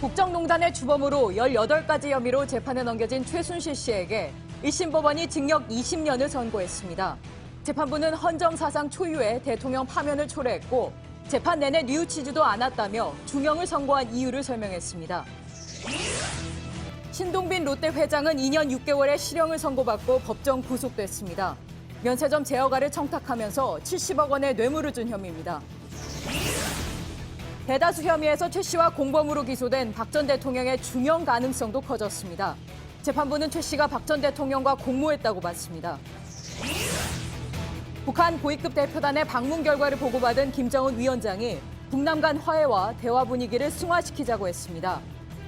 국정농단의 주범으로 18가지 혐의로 재판에 넘겨진 최순실 씨에게 1심 법원이 징역 20년을 선고했습니다. 재판부는 헌정 사상 초유의 대통령 파면을 초래했고 재판 내내 뉘우치지도 않았다며 중형을 선고한 이유를 설명했습니다. 신동빈 롯데 회장은 2년 6개월의 실형을 선고받고 법정 구속됐습니다. 면세점 제어가를 청탁하면서 70억 원의 뇌물을 준 혐의입니다. 대다수 혐의에서 최 씨와 공범으로 기소된 박 전 대통령의 중형 가능성도 커졌습니다. 재판부는 최 씨가 박 전 대통령과 공모했다고 봤습니다. 북한 고위급 대표단의 방문 결과를 보고받은 김정은 위원장이 북남 간 화해와 대화 분위기를 승화시키자고 했습니다.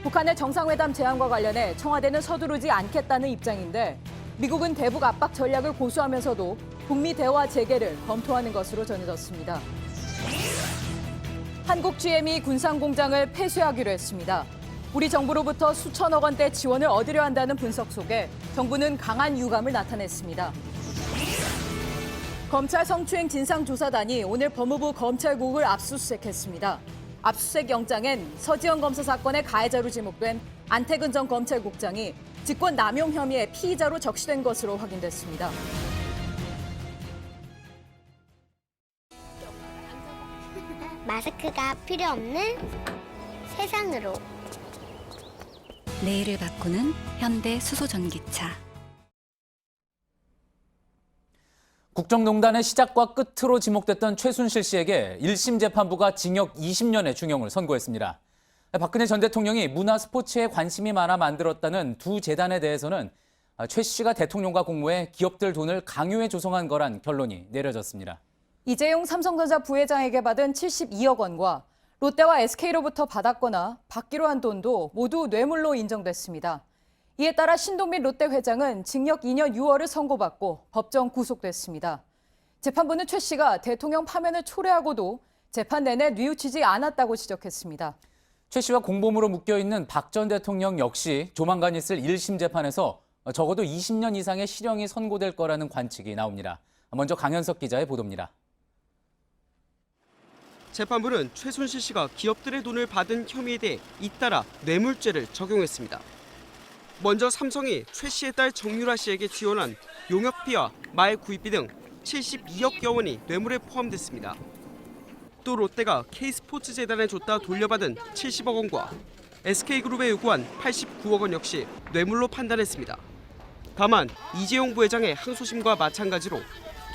북한의 정상회담 제안과 관련해 청와대는 서두르지 않겠다는 입장인데 미국은 대북 압박 전략을 고수하면서도 북미 대화 재개를 검토하는 것으로 전해졌습니다. 한국 GM이 군산 공장을 폐쇄하기로 했습니다. 우리 정부로부터 수천억 원대 지원을 얻으려 한다는 분석 속에 정부는 강한 유감을 나타냈습니다. 검찰 성추행 진상조사단이 오늘 법무부 검찰국을 압수수색했습니다. 압수수색 영장엔 서지현 검사 사건의 가해자로 지목된 안태근 전 검찰국장이 직권 남용 혐의의 피의자로 적시된 것으로 확인됐습니다. 마스크가 필요 없는 세상으로. 내일을 바꾸는 현대 수소전기차. 국정농단의 시작과 끝으로 지목됐던 최순실 씨에게 1심 재판부가 징역 20년의 중형을 선고했습니다. 박근혜 전 대통령이 문화 스포츠에 관심이 많아 만들었다는 두 재단에 대해서는 최 씨가 대통령과 공모해 기업들 돈을 강요해 조성한 거란 결론이 내려졌습니다. 이재용 삼성전자 부회장에게 받은 72억 원과 롯데와 SK로부터 받았거나 받기로 한 돈도 모두 뇌물로 인정됐습니다. 이에 따라 신동빈 롯데 회장은 징역 2년 6월을 선고받고 법정 구속됐습니다. 재판부는 최 씨가 대통령 파면을 초래하고도 재판 내내 뉘우치지 않았다고 지적했습니다. 최 씨와 공범으로 묶여있는 박 전 대통령 역시 조만간 있을 1심 재판에서 적어도 20년 이상의 실형이 선고될 거라는 관측이 나옵니다. 먼저 강현석 기자의 보도입니다. 재판부는 최순실 씨가 기업들의 돈을 받은 혐의에 대해 잇따라 뇌물죄를 적용했습니다. 먼저 삼성이 최 씨의 딸 정유라 씨에게 지원한 용역비와 말 구입비 등 72억여 원이 뇌물에 포함됐습니다. 또 롯데가 K스포츠재단에 줬다 돌려받은 70억 원과 SK그룹에 요구한 89억 원 역시 뇌물로 판단했습니다. 다만 이재용 부회장의 항소심과 마찬가지로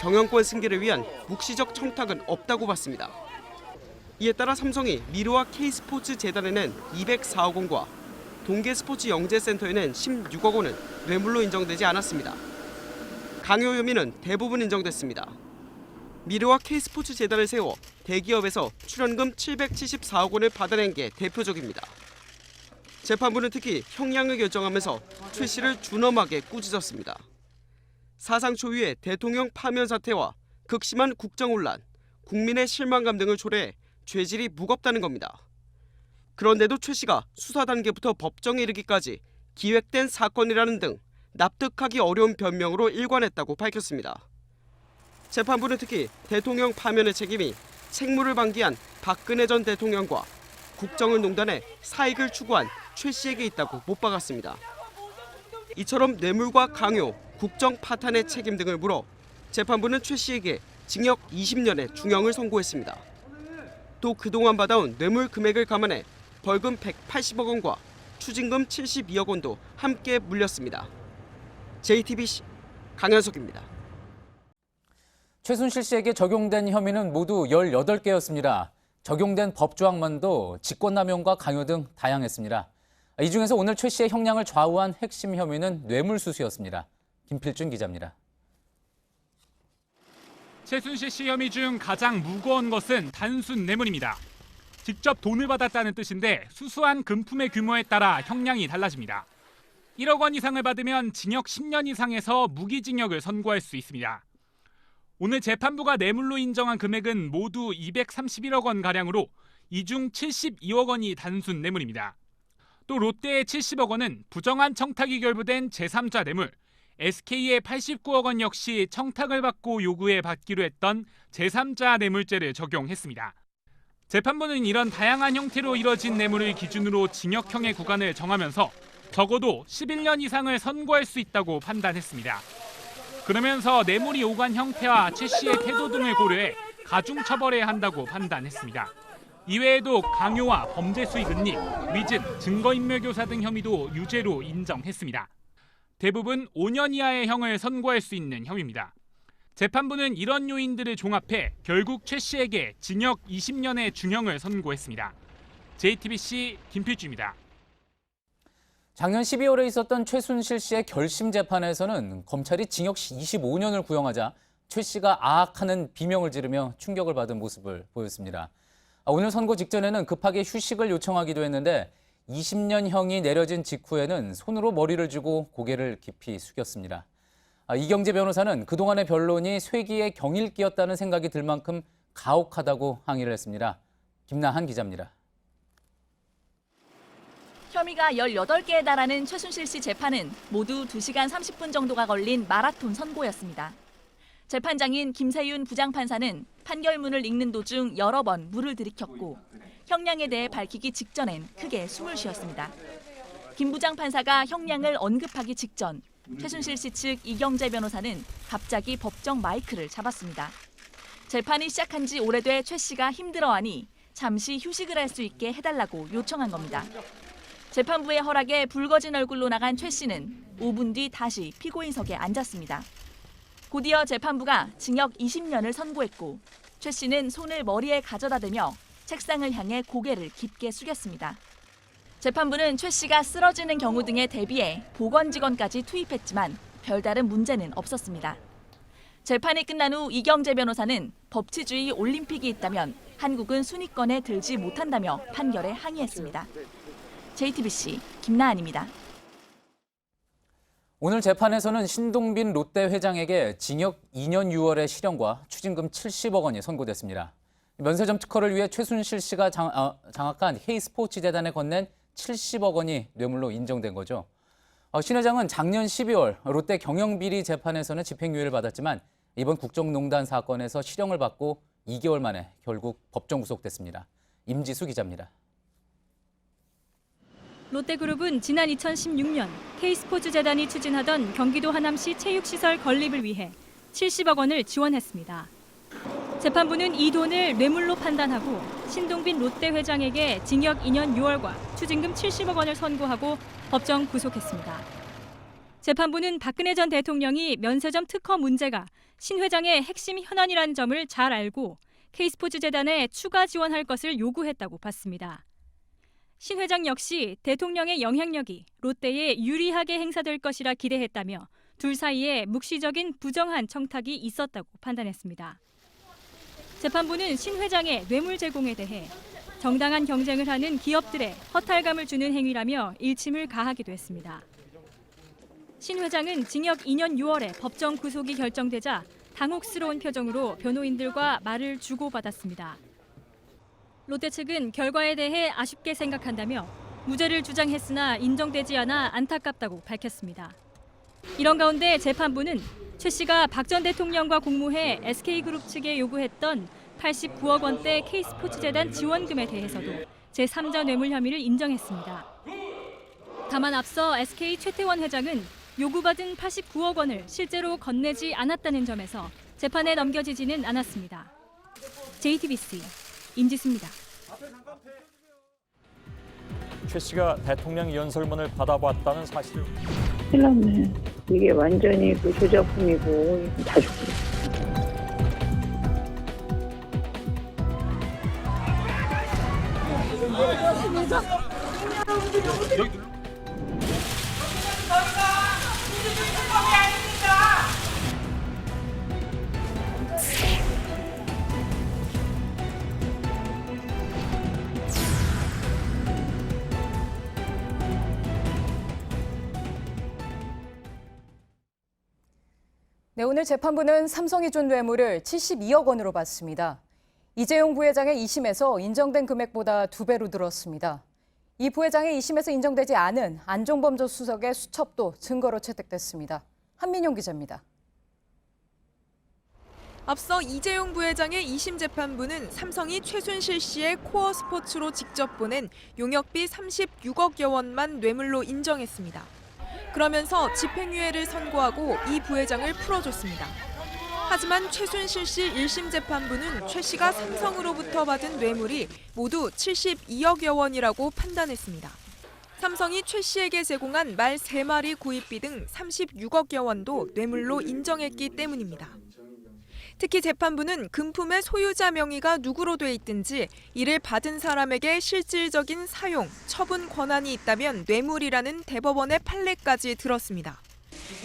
경영권 승계를 위한 묵시적 청탁은 없다고 봤습니다. 이에 따라 삼성이 미르와 K스포츠재단에는 204억 원과 동계스포츠영재센터에는 16억 원은 뇌물로 인정되지 않았습니다. 강요 혐의는 대부분 인정됐습니다. 미르와 K스포츠재단을 세워 대기업에서 출연금 774억 원을 받아낸 게 대표적입니다. 재판부는 특히 형량을 결정하면서 최 씨를 준엄하게 꾸짖었습니다. 사상 초유의 대통령 파면 사태와 극심한 국정혼란, 국민의 실망감 등을 초래해 죄질이 무겁다는 겁니다. 그런데도 최 씨가 수사 단계부터 법정에 이르기까지 기획된 사건이라는 등 납득하기 어려운 변명으로 일관했다고 밝혔습니다. 재판부는 특히 대통령 파면의 책임이 책무를 방기한 박근혜 전 대통령과 국정을 농단해 사익을 추구한 최 씨에게 있다고 못 박았습니다. 이처럼 뇌물과 강요, 국정 파탄의 책임 등을 물어 재판부는 최 씨에게 징역 20년의 중형을 선고했습니다. 또 그동안 받아온 뇌물 금액을 감안해 벌금 180억 원과 추징금 72억 원도 함께 물렸습니다. JTBC 강현석입니다. 최순실 씨에게 적용된 혐의는 모두 18개였습니다. 적용된 법조항만도 직권남용과 강요 등 다양했습니다. 이 중에서 오늘 최 씨의 형량을 좌우한 핵심 혐의는 뇌물수수였습니다. 김필준 기자입니다. 최순실 씨 혐의 중 가장 무거운 것은 단순 뇌물입니다. 직접 돈을 받았다는 뜻인데 수수한 금품의 규모에 따라 형량이 달라집니다. 1억 원 이상을 받으면 징역 10년 이상에서 무기징역을 선고할 수 있습니다. 오늘 재판부가 뇌물로 인정한 금액은 모두 231억 원가량으로 이 중 72억 원이 단순 뇌물입니다. 또 롯데의 70억 원은 부정한 청탁이 결부된 제3자 뇌물, SK의 89억 원 역시 청탁을 받고 요구해 받기로 했던 제3자 뇌물죄를 적용했습니다. 재판부는 이런 다양한 형태로 이뤄진 뇌물을 기준으로 징역형의 구간을 정하면서 적어도 11년 이상을 선고할 수 있다고 판단했습니다. 그러면서 뇌물이 오간 형태와 최 씨의 태도 등을 고려해 가중처벌해야 한다고 판단했습니다. 이외에도 강요와 범죄 수익 은닉, 위증, 증거인멸교사 등 혐의도 유죄로 인정했습니다. 대부분 5년 이하의 형을 선고할 수 있는 혐의입니다. 재판부는 이런 요인들을 종합해 결국 최 씨에게 징역 20년의 중형을 선고했습니다. JTBC 김필주입니다. 작년 12월에 있었던 최순실 씨의 결심 재판에서는 검찰이 징역 25년을 구형하자 최 씨가 아악하는 비명을 지르며 충격을 받은 모습을 보였습니다. 오늘 선고 직전에는 급하게 휴식을 요청하기도 했는데 20년형이 내려진 직후에는 손으로 머리를 쥐고 고개를 깊이 숙였습니다. 이경재 변호사는 그동안의 변론이 쇠기의 경일기였다는 생각이 들 만큼 가혹하다고 항의를 했습니다. 김나한 기자입니다. 혐의가 18개에 달하는 최순실 씨 재판은 모두 2시간 30분 정도가 걸린 마라톤 선고였습니다. 재판장인 김세윤 부장판사는 판결문을 읽는 도중 여러 번 물을 들이켰고 형량에 대해 밝히기 직전엔 크게 숨을 쉬었습니다. 김 부장판사가 형량을 언급하기 직전 최순실 씨 측 이경재 변호사는 갑자기 법정 마이크를 잡았습니다. 재판이 시작한 지 오래돼 최 씨가 힘들어하니 잠시 휴식을 할 수 있게 해달라고 요청한 겁니다. 재판부의 허락에 붉어진 얼굴로 나간 최 씨는 5분 뒤 다시 피고인석에 앉았습니다. 곧이어 재판부가 징역 20년을 선고했고 최 씨는 손을 머리에 가져다 대며 책상을 향해 고개를 깊게 숙였습니다. 재판부는 최 씨가 쓰러지는 경우 등에 대비해 보건직원까지 투입했지만 별다른 문제는 없었습니다. 재판이 끝난 후 이경재 변호사는 법치주의 올림픽이 있다면 한국은 순위권에 들지 못한다며 판결에 항의했습니다. JTBC 김나한입니다. 오늘 재판에서는 신동빈 롯데 회장에게 징역 2년 6월의 실형과 추징금 70억 원이 선고됐습니다. 면세점 특허를 위해 최순실 씨가 장악한 K스포츠재단에 건넨 70억 원이 뇌물로 인정된 거죠. 신 회장은 작년 12월 롯데 경영비리 재판에서는 집행유예를 받았지만 이번 국정농단 사건에서 실형을 받고 2개월 만에 결국 법정 구속됐습니다. 임지수 기자입니다. 롯데그룹은 지난 2016년 K스포츠재단이 추진하던 경기도 하남시 체육시설 건립을 위해 70억 원을 지원했습니다. 재판부는 이 돈을 뇌물로 판단하고 신동빈 롯데 회장에게 징역 2년 6월과 추징금 70억 원을 선고하고 법정 구속했습니다. 재판부는 박근혜 전 대통령이 면세점 특허 문제가 신 회장의 핵심 현안이라는 점을 잘 알고 K스포츠재단에 추가 지원할 것을 요구했다고 봤습니다. 신 회장 역시 대통령의 영향력이 롯데에 유리하게 행사될 것이라 기대했다며 둘 사이에 묵시적인 부정한 청탁이 있었다고 판단했습니다. 재판부는 신 회장의 뇌물 제공에 대해 정당한 경쟁을 하는 기업들에 허탈감을 주는 행위라며 일침을 가하기도 했습니다. 신 회장은 징역 2년 6월에 법정 구속이 결정되자 당혹스러운 표정으로 변호인들과 말을 주고받았습니다. 롯데 측은 결과에 대해 아쉽게 생각한다며 무죄를 주장했으나 인정되지 않아 안타깝다고 밝혔습니다. 이런 가운데 재판부는 최 씨가 박 전 대통령과 공모해 SK그룹 측에 요구했던 89억 원대 K스포츠재단 지원금에 대해서도 제3자 뇌물 혐의를 인정했습니다. 다만 앞서 SK 최태원 회장은 요구받은 89억 원을 실제로 건네지 않았다는 점에서 재판에 넘겨지지는 않았습니다. JTBC 임지수입니다. 최 씨가 대통령 연설문을 받아봤다는 사실을 큰일 났네. 이게 완전히 그 조작품이고 다 죽고. 네, 오늘 재판부는 삼성이 준 뇌물을 72억 원으로 받습니다. 이재용 부회장의 2심에서 인정된 금액보다 2배로 늘었습니다. 이 부회장의 2심에서 인정되지 않은 안종범 전 수석의 수첩도 증거로 채택됐습니다. 한민용 기자입니다. 앞서 이재용 부회장의 2심 재판부는 삼성이 최순실 씨의 코어 스포츠로 직접 보낸 용역비 36억여 원만 뇌물로 인정했습니다. 그러면서 집행유예를 선고하고 이 부회장을 풀어줬습니다. 하지만 최순실 씨 1심 재판부는 최 씨가 삼성으로부터 받은 뇌물이 모두 72억여 원이라고 판단했습니다. 삼성이 최 씨에게 제공한 말 3마리 구입비 등 36억여 원도 뇌물로 인정했기 때문입니다. 특히 재판부는 금품의 소유자 명의가 누구로 돼 있든지 이를 받은 사람에게 실질적인 사용, 처분 권한이 있다면 뇌물이라는 대법원의 판례까지 들었습니다.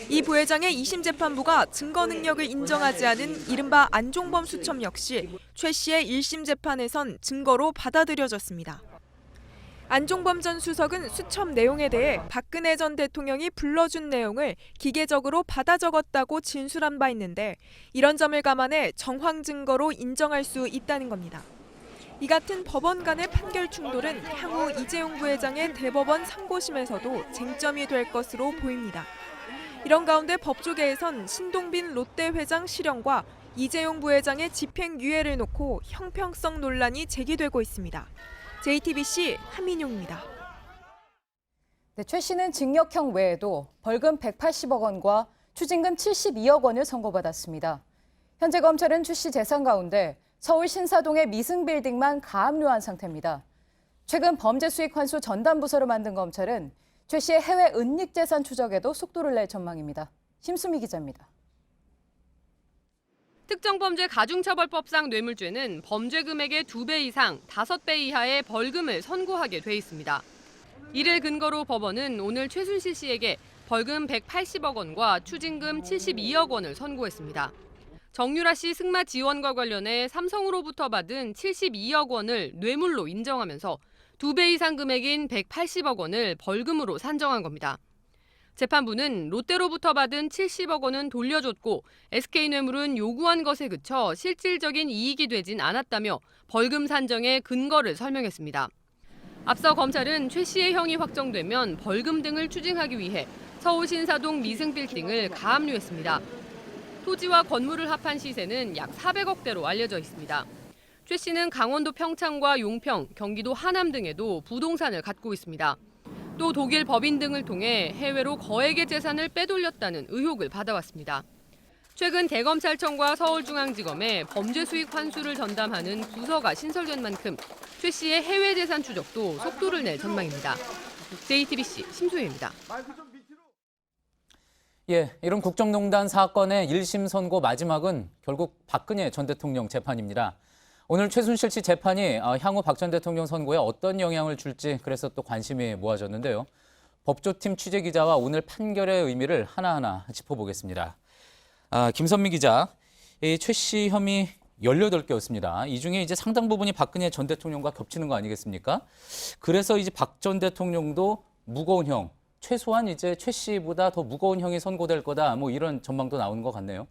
이 부회장의 2심 재판부가 증거 능력을 인정하지 않은 이른바 안종범 수첩 역시 최 씨의 1심 재판에선 증거로 받아들여졌습니다. 안종범 전 수석은 수첩 내용에 대해 박근혜 전 대통령이 불러준 내용을 기계적으로 받아 적었다고 진술한 바 있는데 이런 점을 감안해 정황 증거로 인정할 수 있다는 겁니다. 이 같은 법원 간의 판결 충돌은 향후 이재용 부회장의 대법원 상고심에서도 쟁점이 될 것으로 보입니다. 이런 가운데 법조계에선 신동빈 롯데 회장 실형과 이재용 부회장의 집행유예를 놓고 형평성 논란이 제기되고 있습니다. JTBC 한민용입니다. 네, 최 씨는 징역형 외에도 벌금 180억 원과 추징금 72억 원을 선고받았습니다. 현재 검찰은 최 씨 재산 가운데 서울 신사동의 미승빌딩만 가압류한 상태입니다. 최근 범죄 수익 환수 전담 부서를 만든 검찰은 최 씨의 해외 은닉 재산 추적에도 속도를 낼 전망입니다. 심수미 기자입니다. 특정범죄 가중처벌법상 뇌물죄는 범죄 금액의 2배 이상 5배 이하의 벌금을 선고하게 돼 있습니다. 이를 근거로 법원은 오늘 최순실 씨에게 벌금 180억 원과 추징금 72억 원을 선고했습니다. 정유라 씨 승마 지원과 관련해 삼성으로부터 받은 72억 원을 뇌물로 인정하면서 2배 이상 금액인 180억 원을 벌금으로 산정한 겁니다. 재판부는 롯데로부터 받은 70억 원은 돌려줬고 SK뇌물은 요구한 것에 그쳐 실질적인 이익이 되진 않았다며 벌금 산정의 근거를 설명했습니다. 앞서 검찰은 최 씨의 형이 확정되면 벌금 등을 추징하기 위해 서울 신사동 미승빌딩을 가압류했습니다. 토지와 건물을 합한 시세는 약 400억대로 알려져 있습니다. 최 씨는 강원도 평창과 용평, 경기도 하남 등에도 부동산을 갖고 있습니다. 또 독일 법인 등을 통해 해외로 거액의 재산을 빼돌렸다는 의혹을 받아왔습니다. 최근 대검찰청과 서울중앙지검에 범죄 수익 환수를 전담하는 부서가 신설된 만큼 최 씨의 해외 재산 추적도 속도를 낼 전망입니다. JTBC 심수혜입니다. 예, 이런 국정농단 사건의 1심 선고 마지막은 결국 박근혜 전 대통령 재판입니다. 오늘 최순실 씨 재판이 향후 박 전 대통령 선고에 어떤 영향을 줄지 그래서 또 관심이 모아졌는데요. 법조팀 취재기자와 오늘 판결의 의미를 하나하나 짚어보겠습니다. 김선미 기자, 최 씨 혐의 18개였습니다. 이 중에 이제 상당 부분이 박근혜 전 대통령과 겹치는 거 아니겠습니까? 그래서 이제 박 전 대통령도 무거운 형, 최소한 이제 최 씨보다 더 무거운 형이 선고될 거다, 뭐 이런 전망도 나오는 것 같네요.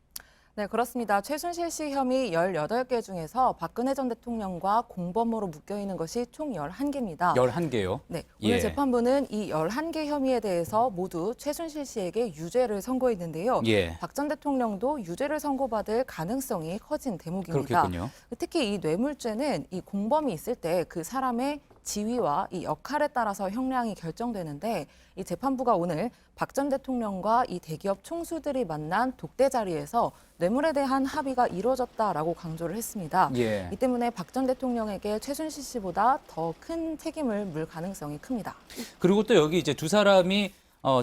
네, 그렇습니다. 최순실 씨 혐의 18개 중에서 박근혜 전 대통령과 공범으로 묶여있는 것이 총 11개입니다. 11개요? 네, 오늘 재판부는 이 11개 혐의에 대해서 모두 최순실 씨에게 유죄를 선고했는데요. 박 전 대통령도 유죄를 선고받을 가능성이 커진 대목입니다. 그렇겠군요. 특히 이 뇌물죄는 이 공범이 있을 때 그 사람의 지위와 이 역할에 따라서 형량이 결정되는데 이 재판부가 오늘 박 전 대통령과 이 대기업 총수들이 만난 독대 자리에서 뇌물에 대한 합의가 이루어졌다라고 강조를 했습니다. 이 때문에 박 전 대통령에게 최순실 씨보다 더 큰 책임을 물 가능성이 큽니다. 그리고 또 여기 이제 두 사람이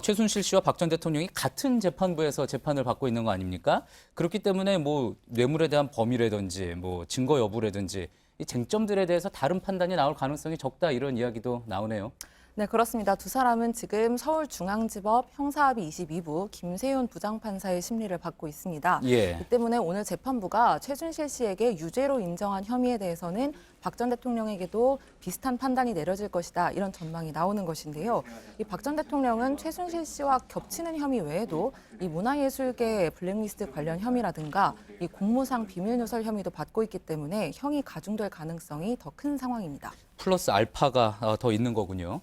최순실 씨와 박 전 대통령이 같은 재판부에서 재판을 받고 있는 거 아닙니까? 그렇기 때문에 뭐 뇌물에 대한 범위라든지 뭐 증거 여부라든지 이 쟁점들에 대해서 다른 판단이 나올 가능성이 적다 이런 이야기도 나오네요. 네, 그렇습니다. 두 사람은 지금 서울중앙지법 형사합의 22부 김세윤 부장판사의 심리를 받고 있습니다. 이 때문에 오늘 재판부가 최순실 씨에게 유죄로 인정한 혐의에 대해서는 박 전 대통령에게도 비슷한 판단이 내려질 것이다 이런 전망이 나오는 것인데요. 이 박 전 대통령은 최순실 씨와 겹치는 혐의 외에도 이 문화예술계 블랙리스트 관련 혐의라든가 이 공무상 비밀누설 혐의도 받고 있기 때문에 형이 가중될 가능성이 더 큰 상황입니다. 플러스 알파가 더 있는 거군요.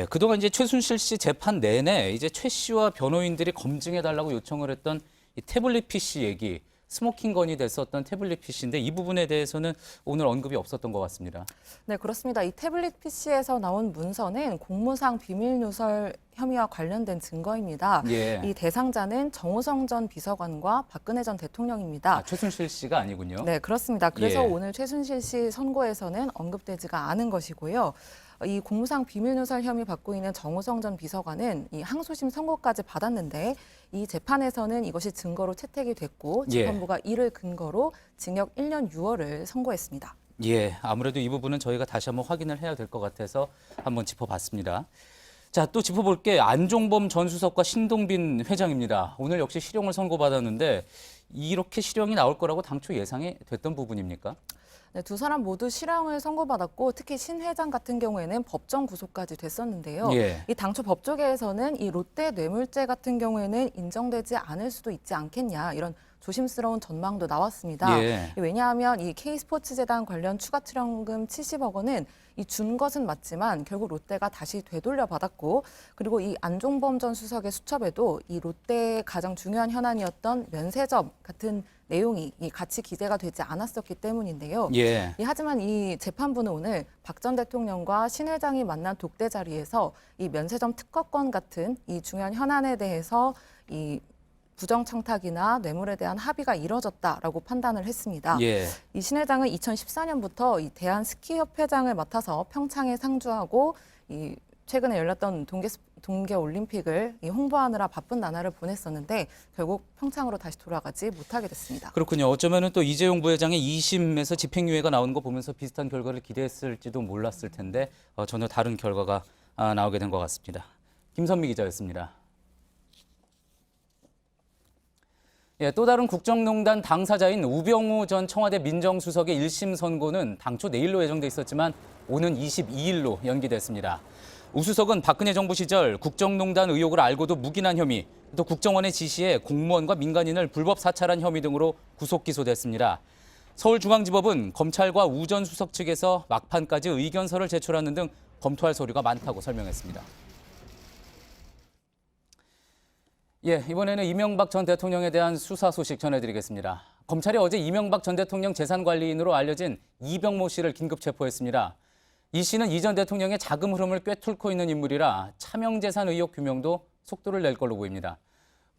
그동안 이제 최순실 씨 재판 내내 이제 최 씨와 변호인들이 검증해달라고 요청을 했던 이 태블릿 PC 얘기, 스모킹건이 됐었던 태블릿 PC인데 이 부분에 대해서는 오늘 언급이 없었던 것 같습니다. 네, 그렇습니다. 이 태블릿 PC에서 나온 문서는 공무상 비밀 누설 혐의와 관련된 증거입니다. 예. 이 대상자는 정호성 전 비서관과 박근혜 전 대통령입니다. 최순실 씨가 아니군요. 네, 그렇습니다. 그래서 예. 오늘 최순실 씨 선고에서는 언급되지가 않은 것이고요. 이 공무상 비밀누설 혐의 받고 있는 정호성 전 비서관은 이 항소심 선고까지 받았는데 이 재판에서는 이것이 증거로 채택이 됐고 재판부가 이를 근거로 징역 1년 6월을 선고했습니다. 예, 아무래도 이 부분은 저희가 다시 한번 확인을 해야 될 것 같아서 한번 짚어봤습니다. 자, 또 짚어볼 게 안종범 전 수석과 신동빈 회장입니다. 오늘 역시 실형을 선고받았는데 이렇게 실형이 나올 거라고 당초 예상이 됐던 부분입니까? 네, 두 사람 모두 실형을 선고받았고 특히 신 회장 같은 경우에는 법정 구속까지 됐었는데요. 예. 이 당초 법조계에서는 이 롯데 뇌물죄 같은 경우에는 인정되지 않을 수도 있지 않겠냐 이런 조심스러운 전망도 나왔습니다. 예. 왜냐하면 이 K스포츠재단 관련 추가 출연금 70억 원은 이 준 것은 맞지만 결국 롯데가 다시 되돌려 받았고 그리고 이 안종범 전 수석의 수첩에도 이 롯데의 가장 중요한 현안이었던 면세점 같은 내용이 같이 기재가 되지 않았었기 때문인데요. 예. 하지만 이 재판부는 오늘 박 전 대통령과 신 회장이 만난 독대 자리에서 이 면세점 특허권 같은 이 중요한 현안에 대해서 이 부정청탁이나 뇌물에 대한 합의가 이뤄졌다라고 판단을 했습니다. 예. 이 신 회장은 2014년부터 이 대한스키협회장을 맡아서 평창에 상주하고 이 최근에 열렸던 동계올림픽을 홍보하느라 바쁜 나날을 보냈었는데 결국 평창으로 다시 돌아가지 못하게 됐습니다. 그렇군요. 어쩌면은 또 이재용 부회장의 2심에서 집행유예가 나오는 거 보면서 비슷한 결과를 기대했을지도 몰랐을 텐데 전혀 다른 결과가 나오게 된 것 같습니다. 김선미 기자였습니다. 예, 또 다른 국정농단 당사자인 우병우 전 청와대 민정수석의 1심 선고는 당초 내일로 예정돼 있었지만 오는 22일로 연기됐습니다. 우 수석은 박근혜 정부 시절 국정농단 의혹을 알고도 묵인한 혐의, 또 국정원의 지시에 공무원과 민간인을 불법 사찰한 혐의 등으로 구속 기소됐습니다. 서울중앙지법은 검찰과 우 전 수석 측에서 막판까지 의견서를 제출하는 등 검토할 서류가 많다고 설명했습니다. 예, 이번에는 이명박 전 대통령에 대한 수사 소식 전해드리겠습니다. 검찰이 어제 이명박 전 대통령 재산관리인으로 알려진 이병모 씨를 긴급 체포했습니다. 이 씨는 이 전 대통령의 자금 흐름을 꿰뚫고 있는 인물이라 차명재산 의혹 규명도 속도를 낼 걸로 보입니다.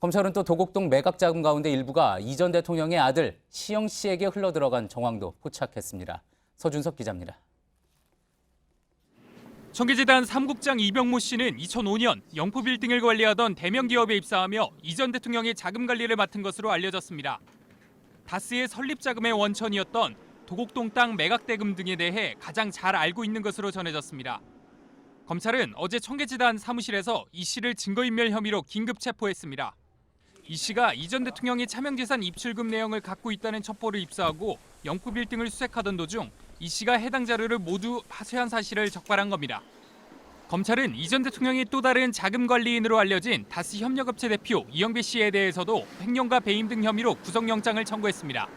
검찰은 또 도곡동 매각자금 가운데 일부가 이 전 대통령의 아들 시영 씨에게 흘러들어간 정황도 포착했습니다. 서준석 기자입니다. 청계재단 사무국장 이병모 씨는 2005년 영포빌딩을 관리하던 대명 기업에 입사하며 이 전 대통령의 자금 관리를 맡은 것으로 알려졌습니다. 다스의 설립 자금의 원천이었던 도곡동 땅 매각 대금 등에 대해 가장 잘 알고 있는 것으로 전해졌습니다. 검찰은 어제 청계재단 사무실에서 이 씨를 증거인멸 혐의로 긴급 체포했습니다. 이 씨가 이 전 대통령의 차명재산 입출금 내용을 갖고 있다는 첩보를 입수하고 영포빌딩을 수색하던 도중 이 씨가 해당 자료를 모두 하소연 사실을 적발한 겁니다. 검찰은 이 전 대통령의 또 다른 자금관리인으로 알려진 다스 협력업체 대표 이영배 씨에 대해서도 횡령과 배임 등 혐의로 구속영장을 청구했습니다.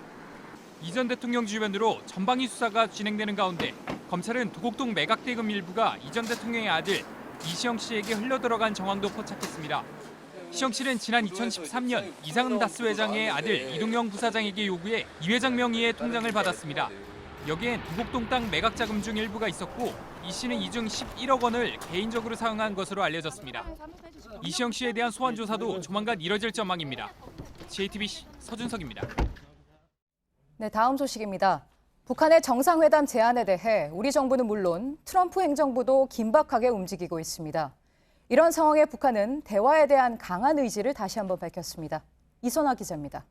이 전 대통령 주변으로 전방위 수사가 진행되는 가운데 검찰은 도곡동 매각대금 일부가 이 전 대통령의 아들 이시영 씨에게 흘러들어간 정황도 포착했습니다. 시영 씨는 지난 2013년 이상은 다스 회장의 아들 이동영 부사장에게 요구해 이 회장 명의의 통장을 받았습니다. 여기엔 도곡동 땅 매각 자금 중 일부가 있었고 이 씨는 이 중 11억 원을 개인적으로 사용한 것으로 알려졌습니다. 이시영 씨에 대한 소환 조사도 조만간 이뤄질 전망입니다. JTBC 서준석입니다. 네, 다음 소식입니다. 북한의 정상회담 제안에 대해 우리 정부는 물론 트럼프 행정부도 긴박하게 움직이고 있습니다. 이런 상황에 북한은 대화에 대한 강한 의지를 다시 한번 밝혔습니다. 이선화 기자입니다.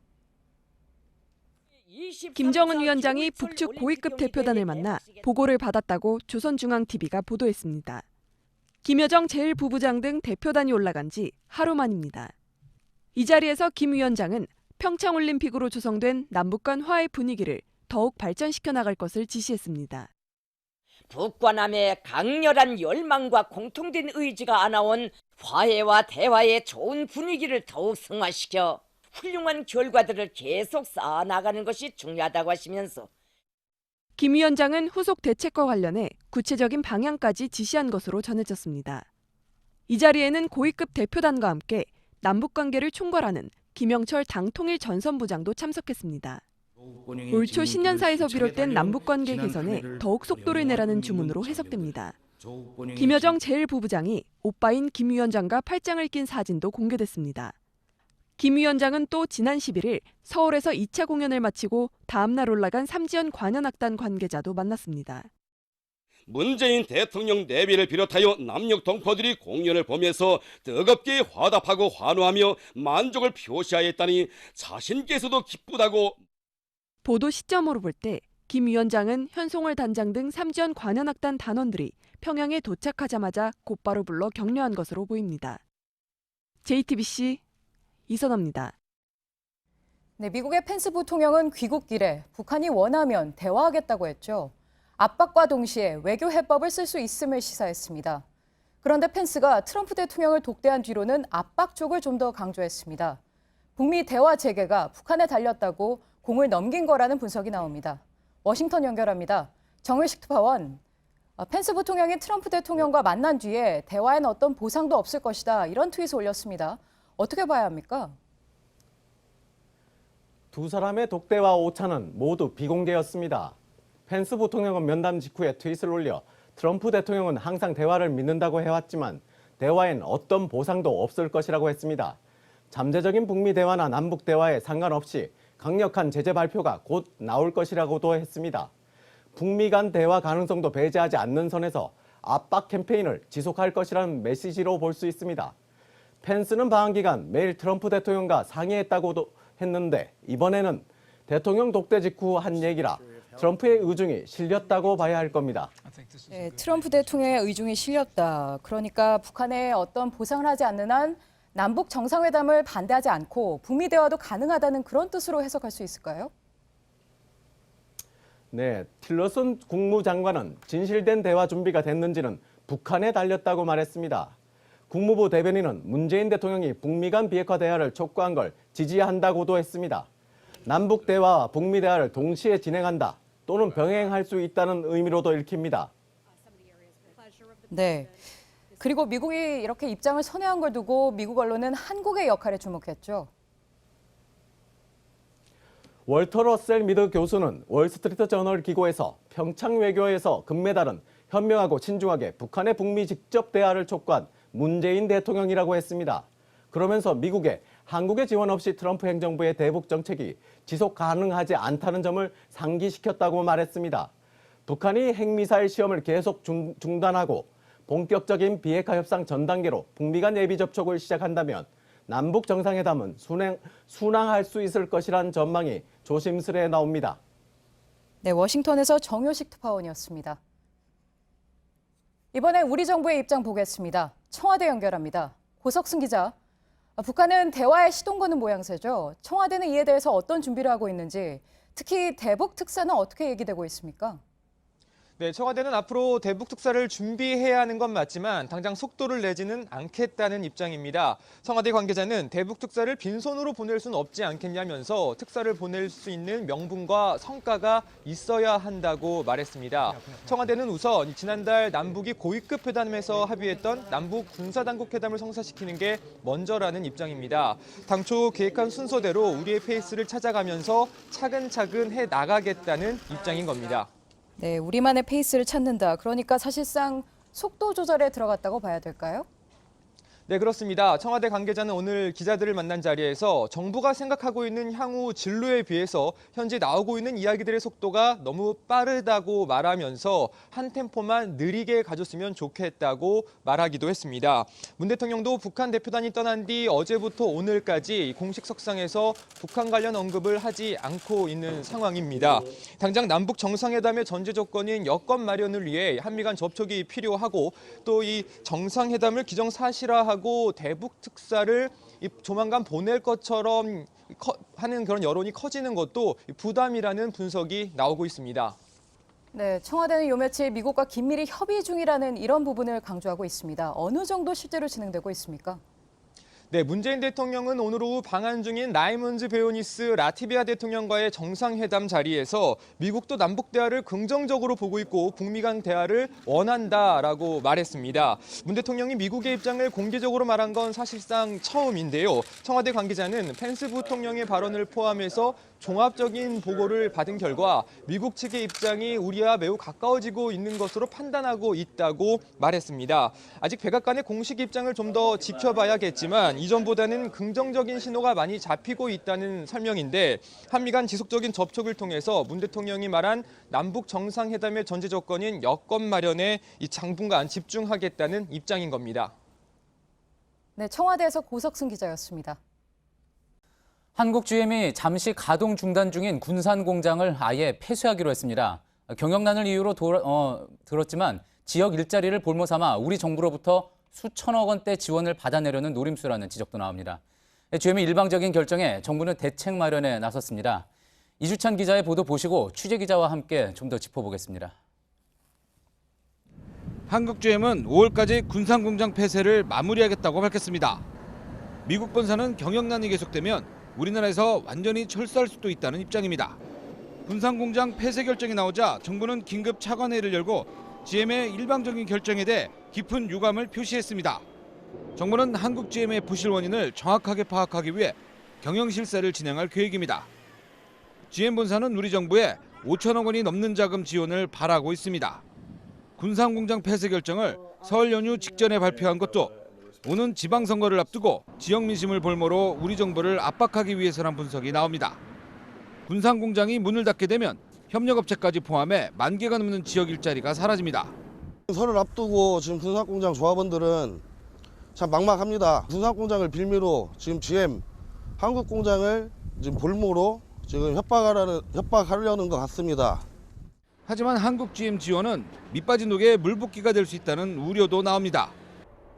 김정은 위원장이 북측 고위급 대표단을 만나 보고를 받았다고 조선중앙TV가 보도했습니다. 김여정 제1부부장 등 대표단이 올라간 지 하루 만입니다. 이 자리에서 김 위원장은 평창올림픽으로 조성된 남북 간 화해 분위기를 더욱 발전시켜 나갈 것을 지시했습니다. 북과 남의 강렬한 열망과 공통된 의지가 안아온 화해와 대화의 좋은 분위기를 더욱 승화시켜 훌륭한 결과들을 계속 쌓아나가는 것이 중요하다고 하시면서 김 위원장은 후속 대책과 관련해 구체적인 방향까지 지시한 것으로 전해졌습니다. 이 자리에는 고위급 대표단과 함께 남북 관계를 총괄하는 김영철 당통일 전선부장도 참석했습니다. 올 초 신년사에서 비롯된 남북 관계 개선에 더욱 속도를 내라는 주문으로 해석됩니다. 김여정 제1부부장이 오빠인 김 위원장과 팔짱을 낀 사진도 공개됐습니다. 김 위원장은 또 지난 11일 서울에서 2차 공연을 마치고 다음 날 올라간 삼지연 관현악단 관계자도 만났습니다. 문재인 대통령 내비를 비롯하여 남녘 동포들이 공연을 보면서 뜨겁게 화답하고 환호하며 만족을 표시하였다니 자신께서도 기쁘다고. 보도 시점으로 볼 때 김 위원장은 현송월 단장 등 삼지연 관현악단 단원들이 평양에 도착하자마자 곧바로 불러 격려한 것으로 보입니다. JTBC 이선아입니다. 네, 미국의 펜스 부통령은 귀국길에 북한이 원하면 대화하겠다고 했죠. 압박과 동시에 외교 해법을 쓸 수 있음을 시사했습니다. 그런데 펜스가 트럼프 대통령을 독대한 뒤로는 압박 쪽을 좀 더 강조했습니다. 북미 대화 재개가 북한에 달렸다고 공을 넘긴 거라는 분석이 나옵니다. 워싱턴 연결합니다. 정일식 특파원, 펜스 부통령이 트럼프 대통령과 만난 뒤에 대화엔 어떤 보상도 없을 것이다, 이런 트윗을 올렸습니다. 어떻게 봐야 합니까? 두 사람의 독대와 오차는 모두 비공개였습니다. 펜스 부통령은 면담 직후에 트윗을 올려 트럼프 대통령은 항상 대화를 믿는다고 해왔지만 대화엔 어떤 보상도 없을 것이라고 했습니다. 잠재적인 북미 대화나 남북 대화에 상관없이 강력한 제재 발표가 곧 나올 것이라고도 했습니다. 북미 간 대화 가능성도 배제하지 않는 선에서 압박 캠페인을 지속할 것이라는 메시지로 볼 수 있습니다. 펜스는 방한 기간 매일 트럼프 대통령과 상의했다고도 했는데 이번에는 대통령 독대 직후 한 얘기라 트럼프의 의중이 실렸다고 봐야 할 겁니다. 네, 트럼프 대통령의 의중이 실렸다. 그러니까 북한에 어떤 보상을 하지 않는 한 남북 정상회담을 반대하지 않고 북미 대화도 가능하다는 그런 뜻으로 해석할 수 있을까요? 네, 틸러슨 국무장관은 진실된 대화 준비가 됐는지는 북한에 달렸다고 말했습니다. 국무부 대변인은 문재인 대통령이 북미 간 비핵화 대화를 촉구한 걸 지지한다고도 했습니다. 남북 대화와 북미 대화를 동시에 진행한다 또는 병행할 수 있다는 의미로도 읽힙니다. 네. 그리고 미국이 이렇게 입장을 선회한 걸 두고 미국 언론은 한국의 역할에 주목했죠. 월터 러셀 미드 교수는 월스트리트 저널 기고에서 평창 외교에서 금메달은 현명하고 신중하게 북한의 북미 직접 대화를 촉구한 문재인 대통령이라고 했습니다. 그러면서 미국의 한국의 지원 없이 트럼프 행정부의 대북 정책이 지속 가능하지 않다는 점을 상기시켰다고 말했습니다. 북한이 핵미사일 시험을 계속 중단하고 본격적인 비핵화 협상 전 단계로 북미 간 예비 접촉을 시작한다면 남북 정상회담은 순항할 수 있을 것이란 전망이 조심스레 나옵니다. 네, 워싱턴에서 정효식 특파원이었습니다. 이번에 우리 정부의 입장 보겠습니다. 청와대 연결합니다. 고석승 기자. 북한은 대화에 시동 거는 모양새죠. 청와대는 이에 대해서 어떤 준비를 하고 있는지, 특히 대북 특사는 어떻게 얘기되고 있습니까? 네, 청와대는 앞으로 대북 특사를 준비해야 하는 건 맞지만 당장 속도를 내지는 않겠다는 입장입니다. 청와대 관계자는 대북 특사를 빈손으로 보낼 수는 없지 않겠냐면서 특사를 보낼 수 있는 명분과 성과가 있어야 한다고 말했습니다. 청와대는 우선 지난달 남북이 고위급 회담에서 합의했던 남북 군사당국 회담을 성사시키는 게 먼저라는 입장입니다. 당초 계획한 순서대로 우리의 페이스를 찾아가면서 차근차근 해 나가겠다는 입장인 겁니다. 네, 우리만의 페이스를 찾는다. 그러니까 사실상 속도 조절에 들어갔다고 봐야 될까요? 네, 그렇습니다. 청와대 관계자는 오늘 기자들을 만난 자리에서 정부가 생각하고 있는 향후 진로에 비해서 현재 나오고 있는 이야기들의 속도가 너무 빠르다고 말하면서 한 템포만 느리게 가졌으면 좋겠다고 말하기도 했습니다. 문 대통령도 북한 대표단이 떠난 뒤 어제부터 오늘까지 공식 석상에서 북한 관련 언급을 하지 않고 있는 상황입니다. 당장 남북 정상회담의 전제 조건인 여건 마련을 위해 한미 간 접촉이 필요하고 또 이 정상회담을 기정사실화하고 대북 특사를 조만간 보낼 것처럼 하는 그런 여론이 커지는 것도 부담이라는 분석이 나오고 있습니다. 네, 청와대는 요 며칠 미국과 긴밀히 협의 중이라는 이런 부분을 강조하고 있습니다. 어느 정도 실제로 진행되고 있습니까? 네, 문재인 대통령은 오늘 오후 방한 중인 라이몬드 베오니스 라티비아 대통령과의 정상회담 자리에서 미국도 남북 대화를 긍정적으로 보고 있고 북미 간 대화를 원한다라고 말했습니다. 문 대통령이 미국의 입장을 공개적으로 말한 건 사실상 처음인데요. 청와대 관계자는 펜스 부통령의 발언을 포함해서 종합적인 보고를 받은 결과 미국 측의 입장이 우리와 매우 가까워지고 있는 것으로 판단하고 있다고 말했습니다. 아직 백악관의 공식 입장을 좀 더 지켜봐야겠지만 이전보다는 긍정적인 신호가 많이 잡히고 있다는 설명인데 한미 간 지속적인 접촉을 통해서 문 대통령이 말한 남북 정상회담의 전제 조건인 여건 마련에 당분간 집중하겠다는 입장인 겁니다. 네, 청와대에서 고석승 기자였습니다. 한국 GM이 잠시 가동 중단 중인 군산 공장을 아예 폐쇄하기로 했습니다. 경영난을 이유로 들었지만 지역 일자리를 볼모 삼아 우리 정부로부터 수천억 원대 지원을 받아내려는 노림수라는 지적도 나옵니다. GM의 일방적인 결정에 정부는 대책 마련에 나섰습니다. 이주찬 기자의 보도 보시고 취재 기자와 함께 좀 더 짚어보겠습니다. 한국 GM은 5월까지 군산 공장 폐쇄를 마무리하겠다고 밝혔습니다. 미국 본사는 경영난이 계속되면 우리나라에서 완전히 철수할 수도 있다는 입장입니다. 군산 공장 폐쇄 결정이 나오자 정부는 긴급 차관회의를 열고 GM의 일방적인 결정에 대해 깊은 유감을 표시했습니다. 정부는 한국 GM의 부실 원인을 정확하게 파악하기 위해 경영 실사를 진행할 계획입니다. GM 본사는 우리 정부에 5천억 원이 넘는 자금 지원을 바라고 있습니다. 군산 공장 폐쇄 결정을 설 연휴 직전에 발표한 것도 오는 지방선거를 앞두고 지역 민심을 볼모로 우리 정부를 압박하기 위해서란 분석이 나옵니다. 군산 공장이 문을 닫게 되면 협력업체까지 포함해 10,000개가 넘는 지역 일자리가 사라집니다. 설을 앞두고 지금 군산공장 조합원들은 참 막막합니다. 군산공장을 빌미로 지금 GM 한국공장을 지금 볼모로 지금 협박하려는 것 같습니다. 하지만 한국 GM 지원은 밑빠진 독에 물붓기가 될 수 있다는 우려도 나옵니다.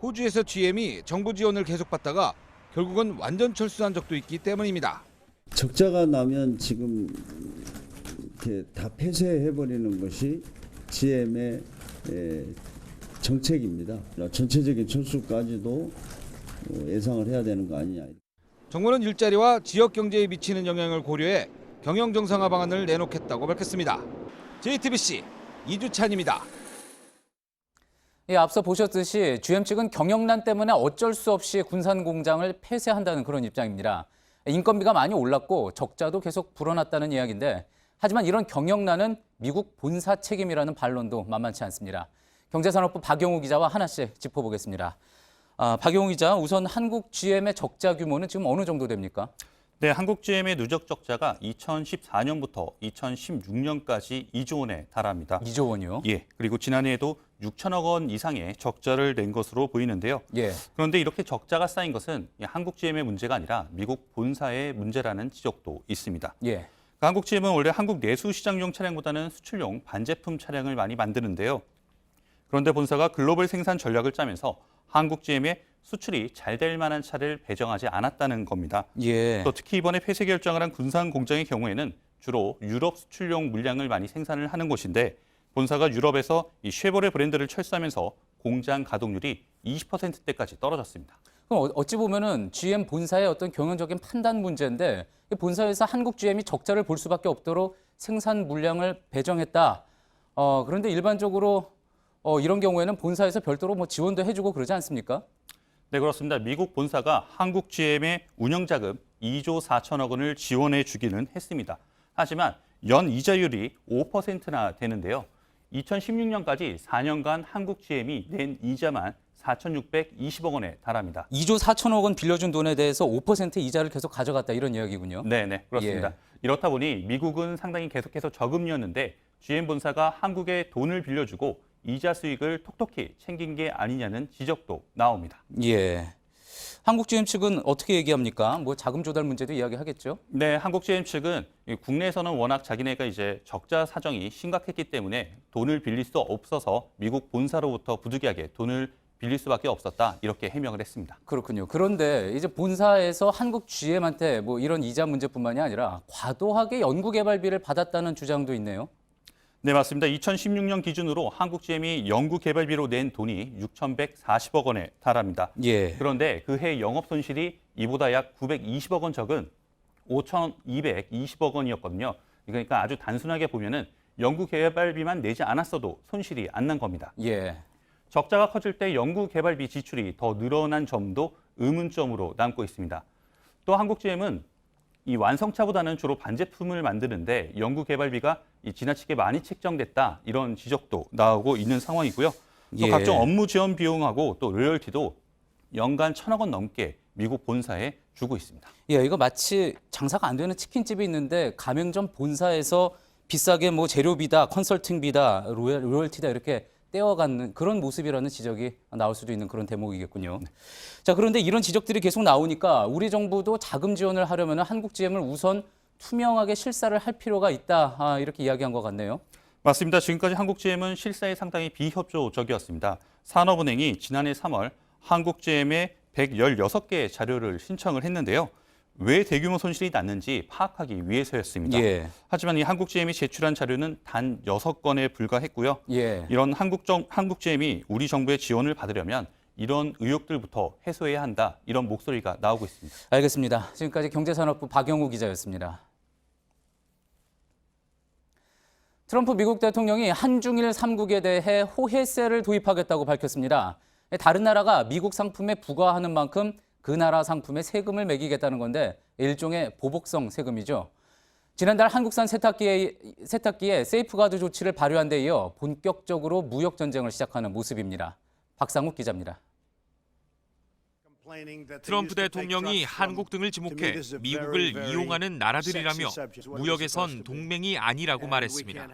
호주에서 GM이 정부 지원을 계속 받다가 결국은 완전 철수한 적도 있기 때문입니다. 적자가 나면 지금 이렇게 다 폐쇄해버리는 것이 GM의 정책입니다. 전체적인 철수까지도 예상을 해야 되는 거 아니냐. 정부는 일자리와 지역 경제에 미치는 영향을 고려해 경영 정상화 방안을 내놓겠다고 밝혔습니다. JTBC 이주찬입니다. 예, 앞서 보셨듯이 GM 측은 경영난 때문에 어쩔 수 없이 군산 공장을 폐쇄한다는 그런 입장입니다. 인건비가 많이 올랐고 적자도 계속 불어났다는 이야기인데 하지만 이런 경영난은 미국 본사 책임이라는 반론도 만만치 않습니다. 경제산업부 박용우 기자와 하나씩 짚어보겠습니다. 박용우 기자, 우선 한국 GM의 적자 규모는 지금 어느 정도 됩니까? 네, 한국 GM의 누적 적자가 2014년부터 2016년까지 2조 원에 달합니다. 2조 원이요? 예, 그리고 지난해에도 6천억 원 이상의 적자를 낸 것으로 보이는데요. 예. 그런데 이렇게 적자가 쌓인 것은 한국 GM의 문제가 아니라 미국 본사의 문제라는 지적도 있습니다. 예. 한국 GM은 원래 한국 내수 시장용 차량보다는 수출용 반제품 차량을 많이 만드는데요. 그런데 본사가 글로벌 생산 전략을 짜면서 한국 GM의 수출이 잘 될 만한 차를 배정하지 않았다는 겁니다. 예. 또 특히 이번에 폐쇄 결정을 한 군산 공장의 경우에는 주로 유럽 수출용 물량을 많이 생산을 하는 곳인데 본사가 유럽에서 이 쉐보레 브랜드를 철수하면서 공장 가동률이 20%대까지 떨어졌습니다. 그럼 어찌 보면은 GM 본사의 어떤 경영적인 판단 문제인데 본사에서 한국 GM이 적자를 볼 수밖에 없도록 생산 물량을 배정했다. 그런데 일반적으로 이런 경우에는 본사에서 별도로 뭐 지원도 해주고 그러지 않습니까? 네, 그렇습니다. 미국 본사가 한국 GM의 운영자금 2조 4천억 원을 지원해 주기는 했습니다. 하지만 연 이자율이 5%나 되는데요. 2016년까지 4년간 한국 GM이 낸 이자만 4,620억 원에 달합니다. 2조 4천억 원 빌려준 돈에 대해서 5% 이자를 계속 가져갔다 이런 이야기군요. 네, 그렇습니다. 예. 이렇다 보니 미국은 상당히 계속해서 저금리였는데 GM 본사가 한국에 돈을 빌려주고 이자 수익을 톡톡히 챙긴 게 아니냐는 지적도 나옵니다. 예. 한국 GM 측은 어떻게 얘기합니까? 뭐 자금 조달 문제도 이야기하겠죠? 네, 한국 GM 측은 국내에서는 워낙 자기네가 이제 적자 사정이 심각했기 때문에 돈을 빌릴 수 없어서 미국 본사로부터 부득이하게 돈을 빌릴 수밖에 없었다 이렇게 해명을 했습니다. 그렇군요. 그런데 이제 본사에서 한국 GM한테 뭐 이런 이자 문제뿐만이 아니라 과도하게 연구개발비를 받았다는 주장도 있네요. 네, 맞습니다. 2016년 기준으로 한국GM이 연구개발비로 낸 돈이 6,140억 원에 달합니다. 예. 그런데 그해 영업 손실이 이보다 약 920억 원 적은 5,220억 원이었거든요. 그러니까 아주 단순하게 보면은 연구개발비만 내지 않았어도 손실이 안 난 겁니다. 예. 적자가 커질 때 연구개발비 지출이 더 늘어난 점도 의문점으로 남고 있습니다. 또 한국GM은 이 완성차보다는 주로 반제품을 만드는데 연구개발비가 지나치게 많이 책정됐다 이런 지적도 나오고 있는 상황이고요. 또 예. 각종 업무 지원 비용하고 또 로열티도 연간 1,000억 원 넘게 미국 본사에 주고 있습니다. 예, 이거 마치 장사가 안 되는 치킨집이 있는데 가맹점 본사에서 비싸게 뭐 재료비다, 컨설팅비다, 로열티다 이렇게 떼어가는 그런 모습이라는 지적이 나올 수도 있는 그런 대목이겠군요. 자, 그런데 이런 지적들이 계속 나오니까 우리 정부도 자금 지원을 하려면 한국GM을 우선 투명하게 실사를 할 필요가 있다, 이렇게 이야기한 것 같네요. 맞습니다. 지금까지 한국GM은 실사에 상당히 비협조적이었습니다. 산업은행이 지난해 3월 한국GM에 116개의 자료를 신청을 했는데요. 왜 대규모 손실이 났는지 파악하기 위해서였습니다. 예. 하지만 이 한국GM이 제출한 자료는 단 6건에 불과했고요. 예. 이런 한국GM이 우리 정부의 지원을 받으려면 이런 의혹들부터 해소해야 한다. 이런 목소리가 나오고 있습니다. 알겠습니다. 지금까지 경제산업부 박영우 기자였습니다. 트럼프 미국 대통령이 한중일 3국에 대해 호혜세를 도입하겠다고 밝혔습니다. 다른 나라가 미국 상품에 부과하는 만큼 그 나라 상품에 세금을 매기겠다는 건데 일종의 보복성 세금이죠. 지난달 한국산 세탁기에 세이프가드 조치를 발효한 데 이어 본격적으로 무역 전쟁을 시작하는 모습입니다. 박상욱 기자입니다. 트럼프 대통령이 한국 등을 지목해 미국을 이용하는 나라들이라며 무역에선 동맹이 아니라고 말했습니다.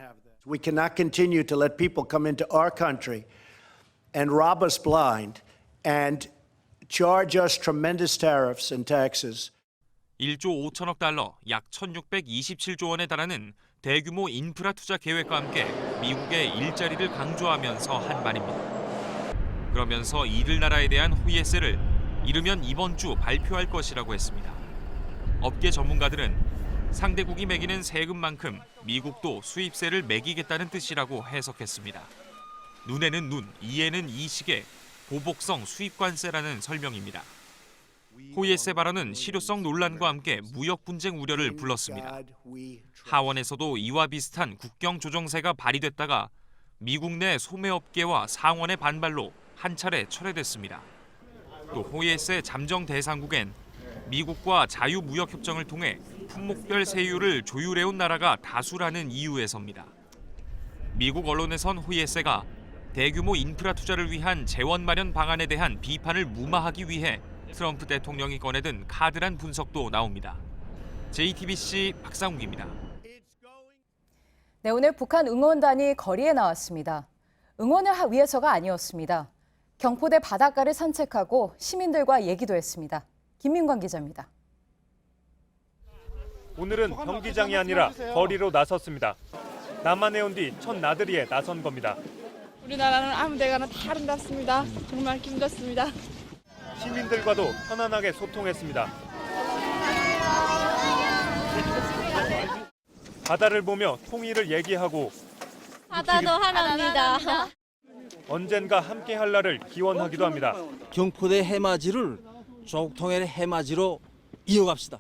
We cannot continue to let people come into our country and rob us blind and charge us tremendous tariffs and taxes. 1조 5천억 달러, 약 1,627조 원에 달하는 대규모 인프라 투자 계획과 함께 미국의 일자리를 강조하면서 한 말입니다. 그러면서 이들 나라에 대한 호의세를 이르면 이번 주 발표할 것이라고 했습니다. 업계 전문가들은 상대국이 매기는 세금만큼 미국도 수입세를 매기겠다는 뜻이라고 해석했습니다. 눈에는 눈, 이에는 이식의 보복성 수입관세라는 설명입니다. 호예세 발언은 실효성 논란과 함께 무역 분쟁 우려를 불렀습니다. 하원에서도 이와 비슷한 국경 조정세가 발의됐다가 미국 내 소매업계와 상원의 반발로 한 차례 철회됐습니다. 또 호예세 잠정 대상국엔 미국과 자유무역협정을 통해 품목별 세율을 조율해온 나라가 다수라는 이유에서입니다. 미국 언론에선 호예세가 대규모 인프라 투자를 위한 재원 마련 방안에 대한 비판을 무마하기 위해 트럼프 대통령이 꺼내든 카드란 분석도 나옵니다. JTBC 박상욱입니다. 네, 오늘 북한 응원단이 거리에 나왔습니다. 응원을 위해서가 아니었습니다. 경포대 바닷가를 산책하고 시민들과 얘기도 했습니다. 김민관 기자입니다. 오늘은 경기장이 아니라 거리로 나섰습니다. 남한에 온 뒤 첫 나들이에 나선 겁니다. 우리나라는 아무 데 가나 다 아름답습니다. 정말 기분 좋습니다. 시민들과도 편안하게 소통했습니다. 바다를 보며 통일을 얘기하고 바다도 하나입니다. 언젠가 함께할 날을 기원하기도 합니다. 경포대 해맞이를 조국통일의 해맞이로 이어갑시다.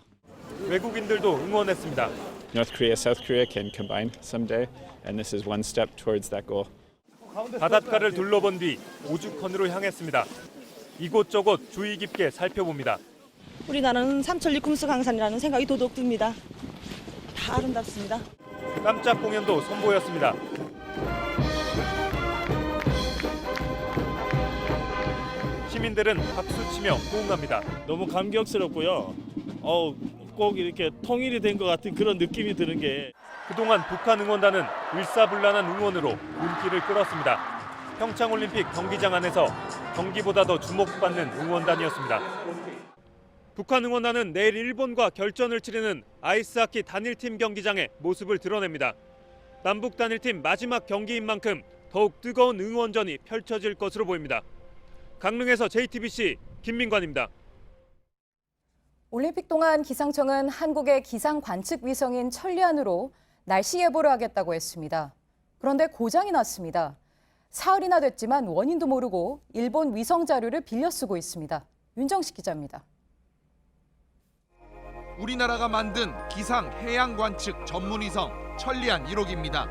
외국인들도 응원했습니다. North Korea, South Korea can combine someday, and this is one step towards that goal. 바닷가를 둘러본 뒤 오죽헌으로 향했습니다. 이곳저곳 주의 깊게 살펴봅니다. 우리나라는 삼천리 금수강산이라는 생각이 도독 듭니다. 다 아름답습니다. 깜짝 공연도 선보였습니다. 시민들은 박수치며 호응합니다. 너무 감격스럽고요. 꼭 이렇게 통일이 된 것 같은 그런 느낌이 드는 게 그동안 북한 응원단은 일사불란한 응원으로 눈길을 끌었습니다. 평창올림픽 경기장 안에서 경기보다 더 주목받는 응원단이었습니다. 북한 응원단은 내일 일본과 결전을 치르는 아이스하키 단일팀 경기장에 모습을 드러냅니다. 남북 단일팀 마지막 경기인 만큼 더욱 뜨거운 응원전이 펼쳐질 것으로 보입니다. 강릉에서 JTBC 김민관입니다. 올림픽 동안 기상청은 한국의 기상 관측 위성인 천리안으로 날씨 예보를 하겠다고 했습니다. 그런데 고장이 났습니다. 사흘이나 됐지만 원인도 모르고 일본 위성 자료를 빌려 쓰고 있습니다. 윤정식 기자입니다. 우리나라가 만든 기상 해양 관측 전문 위성 천리안 1호기입니다.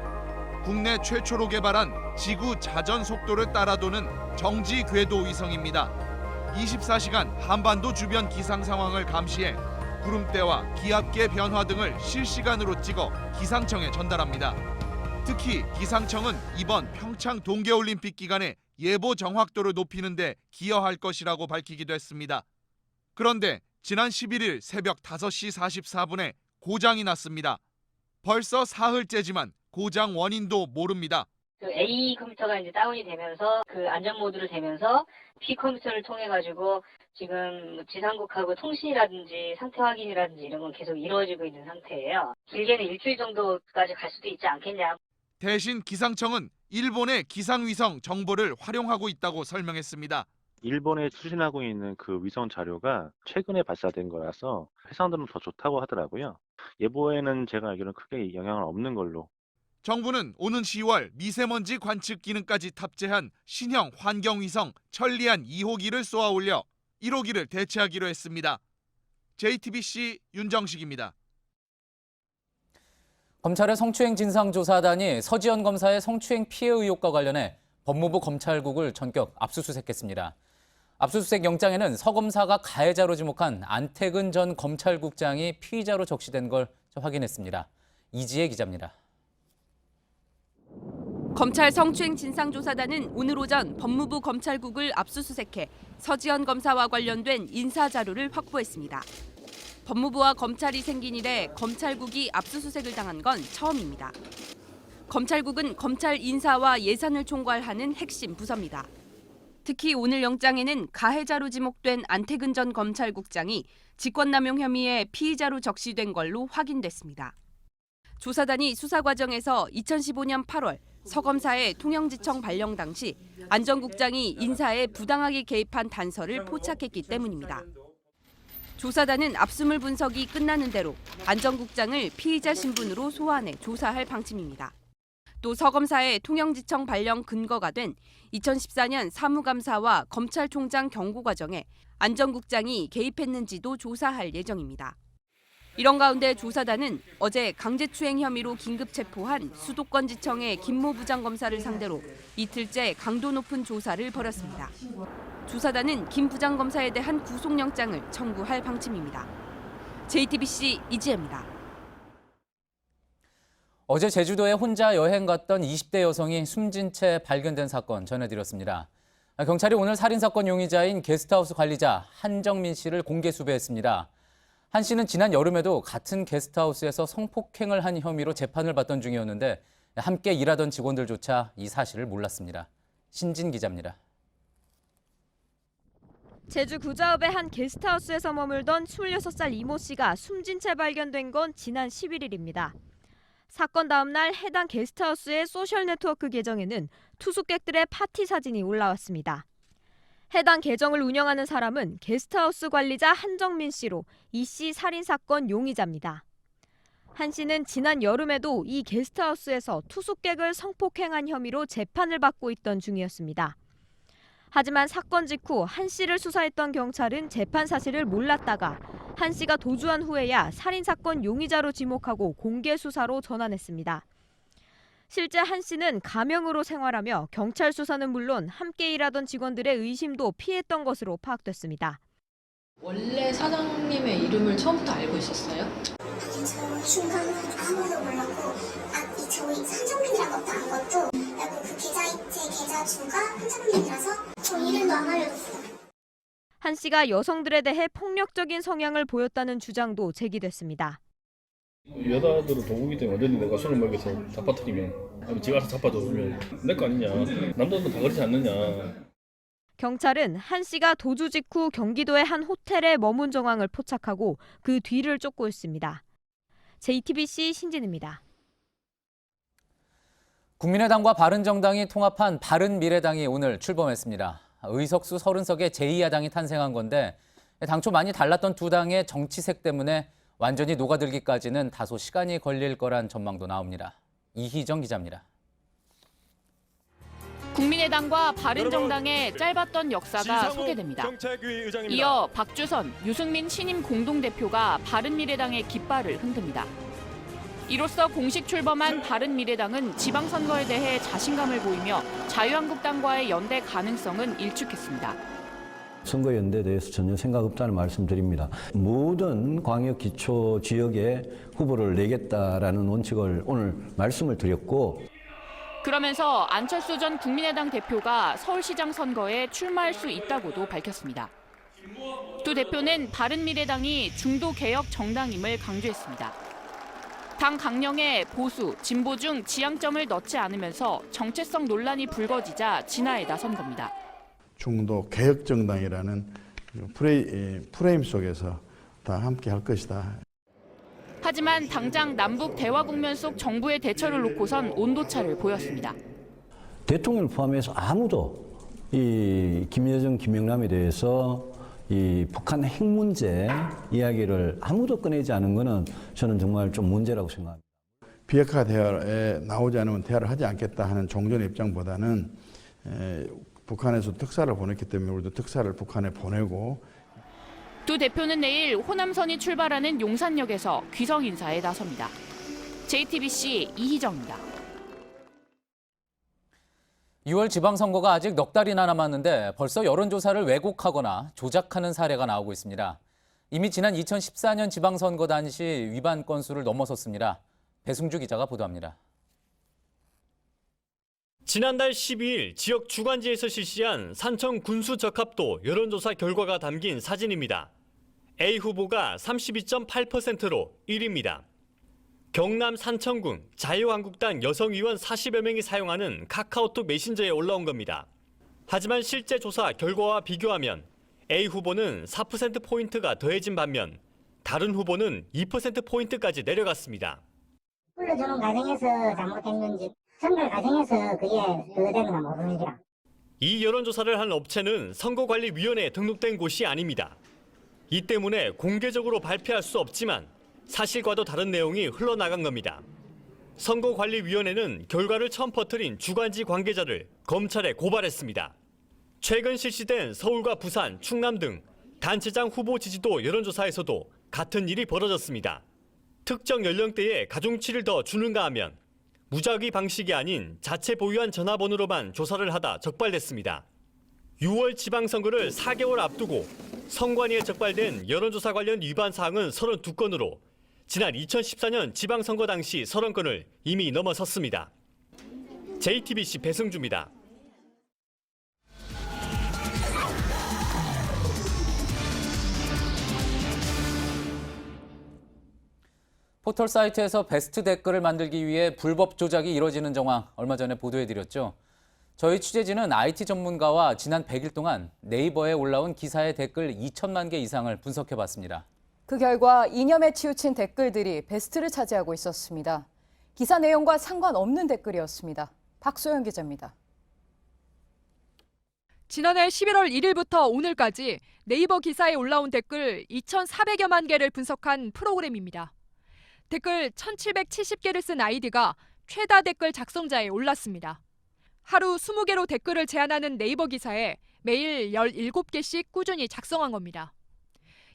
국내 최초로 개발한 지구 자전 속도를 따라도는 정지 궤도 위성입니다. 24시간 한반도 주변 기상 상황을 감시해 구름대와 기압계 변화 등을 실시간으로 찍어 기상청에 전달합니다. 특히 기상청은 이번 평창 동계올림픽 기간에 예보 정확도를 높이는 데 기여할 것이라고 밝히기도 했습니다. 그런데 지난 11일 새벽 5시 44분에 고장이 났습니다. 벌써 사흘째지만 고장 원인도 모릅니다. A 컴퓨터가 이제 다운이 되면서 그 안전 모드를 되면서 B 컴퓨터를 통해 가지고 지금 지상국하고 통신이라든지 상태 확인이라든지 이런 건 계속 이루어지고 있는 상태예요. 길게는 일주일 정도까지 갈 수도 있지 않겠냐. 대신 기상청은 일본의 기상위성 정보를 활용하고 있다고 설명했습니다. 일본에 수신하고 있는 그 위성 자료가 최근에 발사된 거라서 해상도는 더 좋다고 하더라고요. 예보에는 제가 알기로는 크게 영향은 없는 걸로. 정부는 오는 10월 미세먼지 관측 기능까지 탑재한 신형 환경위성 천리안 2호기를 쏘아 올려 1호기를 대체하기로 했습니다. JTBC 윤정식입니다. 검찰의 성추행 진상조사단이 서지현 검사의 성추행 피해 의혹과 관련해 법무부 검찰국을 전격 압수수색했습니다. 압수수색 영장에는 서 검사가 가해자로 지목한 안태근 전 검찰국장이 피의자로 적시된 걸 확인했습니다. 이지혜 기자입니다. 검찰 성추행 진상조사단은 오늘 오전 법무부 검찰국을 압수수색해 서지현 검사와 관련된 인사자료를 확보했습니다. 법무부와 검찰이 생긴 이래 검찰국이 압수수색을 당한 건 처음입니다. 검찰국은 검찰 인사와 예산을 총괄하는 핵심 부서입니다. 특히 오늘 영장에는 가해자로 지목된 안태근 전 검찰국장이 직권남용 혐의에 피의자로 적시된 걸로 확인됐습니다. 조사단이 수사 과정에서 2015년 8월 서 검사의 통영지청 발령 당시 안 전 국장이 인사에 부당하게 개입한 단서를 포착했기 때문입니다. 조사단은 압수물 분석이 끝나는 대로 안 전 국장을 피의자 신분으로 소환해 조사할 방침입니다. 또 서 검사의 통영지청 발령 근거가 된 2014년 사무감사와 검찰총장 경고 과정에 안 전 국장이 개입했는지도 조사할 예정입니다. 이런 가운데 조사단은 어제 강제추행 혐의로 긴급 체포한 수도권지청의 김모 부장검사를 상대로 이틀째 강도 높은 조사를 벌였습니다. 조사단은 김 부장검사에 대한 구속영장을 청구할 방침입니다. JTBC 이지혜입니다. 어제 제주도에 혼자 여행 갔던 20대 여성이 숨진 채 발견된 사건 전해드렸습니다. 경찰이 오늘 살인사건 용의자인 게스트하우스 관리자 한정민 씨를 공개 수배했습니다. 한 씨는 지난 여름에도 같은 게스트하우스에서 성폭행을 한 혐의로 재판을 받던 중이었는데 함께 일하던 직원들조차 이 사실을 몰랐습니다. 신진 기자입니다. 제주 구자읍의 한 게스트하우스에서 머물던 26살 이모 씨가 숨진 채 발견된 건 지난 11일입니다. 사건 다음 날 해당 게스트하우스의 소셜네트워크 계정에는 투숙객들의 파티 사진이 올라왔습니다. 해당 계정을 운영하는 사람은 게스트하우스 관리자 한정민 씨로 이 씨 살인사건 용의자입니다. 한 씨는 지난 여름에도 이 게스트하우스에서 투숙객을 성폭행한 혐의로 재판을 받고 있던 중이었습니다. 하지만 사건 직후 한 씨를 수사했던 경찰은 재판 사실을 몰랐다가 한 씨가 도주한 후에야 살인사건 용의자로 지목하고 공개 수사로 전환했습니다. 실제 한 씨는 가명으로 생활하며 경찰 수사는 물론 함께 일하던 직원들의 의심도 피했던 것으로 파악됐습니다. 원래 사장님의 이름을 처음부터 알고 있었어요? 저 중간 아무도 몰랐고 저희 한정민이란 것도 안 것도 그리고 그 제 계좌 주가 한정민이라서 저 이름도 안 알려줬어요. 한 씨가 여성들에 대해 폭력적인 성향을 보였다는 주장도 제기됐습니다. 여자들은 도구기 때문에 언제든 내가 손을 먹여서 잡아뜨리면 아니면 지가 알아서 잡아줘주면 내 거 아니냐. 남자도 다 그렇지 않느냐. 경찰은 한 씨가 도주 직후 경기도의 한 호텔에 머문 정황을 포착하고 그 뒤를 쫓고 있습니다. JTBC 신진입니다. 국민의당과 바른정당이 통합한 바른미래당이 오늘 출범했습니다. 의석수 30석의 제2야당이 탄생한 건데 당초 많이 달랐던 두 당의 정치색 때문에 완전히 녹아들기까지는 다소 시간이 걸릴 거란 전망도 나옵니다. 이희정 기자입니다. 국민의당과 바른정당의 짧았던 역사가 소개됩니다. 이어 박주선, 유승민 신임 공동대표가 바른미래당의 깃발을 흔듭니다. 이로써 공식 출범한 바른미래당은 지방선거에 대해 자신감을 보이며 자유한국당과의 연대 가능성은 일축했습니다. 선거연대에 대해서 전혀 생각 없다는 말씀드립니다. 모든 광역기초 지역에 후보를 내겠다라는 원칙을 오늘 말씀을 드렸고, 그러면서 안철수 전 국민의당 대표가 서울시장 선거에 출마할 수 있다고도 밝혔습니다. 두 대표는 바른미래당이 중도 개혁 정당임을 강조했습니다. 당 강령에 보수, 진보 중 지향점을 넣지 않으면서 정체성 논란이 불거지자 진화에 나선 겁니다. 중도 개혁 정당이라는 프레임 속에서 다 함께 할 것이다. 하지만 당장 남북 대화 국면 속 정부의 대처를 놓고선 온도차를 보였습니다. 대통령을 포함해서 아무도 이 김여정, 김영남에 대해서 이 북한 핵 문제 이야기를 아무도 꺼내지 않은 것은 저는 정말 좀 문제라고 생각합니다. 비핵화 대화에 나오지 않으면 대화를 하지 않겠다 하는 종전의 입장보다는 북한에서 특사를 보냈기 때문에 우리도 특사를 북한에 보내고, 두 대표는 내일 호남선이 출발하는 용산역에서 귀성 인사에 나섭니다. JTBC 이희정입니다. 6월 지방선거가 아직 넉 달이나 남았는데 벌써 여론조사를 왜곡하거나 조작하는 사례가 나오고 있습니다. 이미 지난 2014년 지방선거 당시 위반 건수를 넘어섰습니다. 배승주 기자가 보도합니다. 지난달 12일 지역 주간지에서 실시한 산청 군수 적합도 여론조사 결과가 담긴 사진입니다. A 후보가 32.8%로 1위입니다. 경남 산청군 자유한국당 여성의원 40여 명이 사용하는 카카오톡 메신저에 올라온 겁니다. 하지만 실제 조사 결과와 비교하면 A 후보는 4%포인트가 더해진 반면 다른 후보는 2%포인트까지 내려갔습니다. 불러주는 과정에서 잘못했는지 선거 과정에서 그게 되는가 모르는지라. 이 여론조사를 한 업체는 선거관리위원회에 등록된 곳이 아닙니다. 이 때문에 공개적으로 발표할 수 없지만 사실과도 다른 내용이 흘러나간 겁니다. 선거관리위원회는 결과를 처음 퍼뜨린 주간지 관계자를 검찰에 고발했습니다. 최근 실시된 서울과 부산, 충남 등 단체장 후보 지지도 여론조사에서도 같은 일이 벌어졌습니다. 특정 연령대에 가중치를 더 주는가 하면 무작위 방식이 아닌 자체 보유한 전화번호로만 조사를 하다 적발됐습니다. 6월 지방선거를 4개월 앞두고 선관위에 적발된 여론조사 관련 위반 사항은 32건으로 지난 2014년 지방선거 당시 30건을 이미 넘어섰습니다. JTBC 배승주입니다. 포털 사이트에서 베스트 댓글을 만들기 위해 불법 조작이 이뤄지는 정황 얼마 전에 보도해드렸죠. 저희 취재진은 IT 전문가와 지난 100일 동안 네이버에 올라온 기사의 댓글 2천만 개 이상을 분석해봤습니다. 그 결과 이념에 치우친 댓글들이 베스트를 차지하고 있었습니다. 기사 내용과 상관없는 댓글이었습니다. 박소영 기자입니다. 지난해 11월 1일부터 오늘까지 네이버 기사에 올라온 댓글 2,400여만 개를 분석한 프로그램입니다. 댓글 1,770개를 쓴 아이디가 최다 댓글 작성자에 올랐습니다. 하루 20개로 댓글을 제안하는 네이버 기사에 매일 17개씩 꾸준히 작성한 겁니다.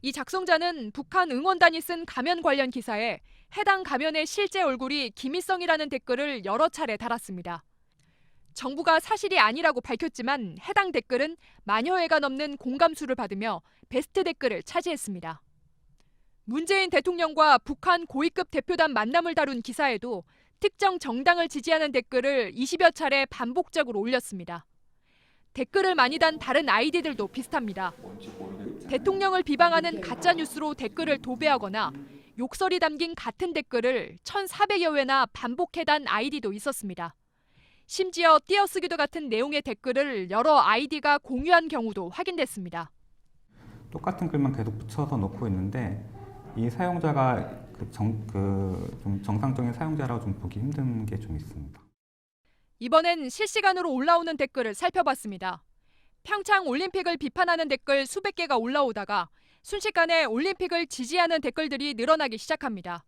이 작성자는 북한 응원단이 쓴 가면 관련 기사에 해당 가면의 실제 얼굴이 김일성이라는 댓글을 여러 차례 달았습니다. 정부가 사실이 아니라고 밝혔지만 해당 댓글은 만여 회가 넘는 공감수를 받으며 베스트 댓글을 차지했습니다. 문재인 대통령과 북한 고위급 대표단 만남을 다룬 기사에도 특정 정당을 지지하는 댓글을 20여 차례 반복적으로 올렸습니다. 댓글을 많이 단 다른 아이디들도 비슷합니다. 대통령을 비방하는 가짜뉴스로 댓글을 도배하거나 욕설이 담긴 같은 댓글을 1,400여 회나 반복해단 아이디도 있었습니다. 심지어 띄어쓰기도 같은 내용의 댓글을 여러 아이디가 공유한 경우도 확인됐습니다. 똑같은 글만 계속 붙여서 놓고 있는데 이 사용자가 좀 정상적인 사용자라고 좀 보기 힘든 게 좀 있습니다. 이번엔 실시간으로 올라오는 댓글을 살펴봤습니다. 평창 올림픽을 비판하는 댓글 수백 개가 올라오다가 순식간에 올림픽을 지지하는 댓글들이 늘어나기 시작합니다.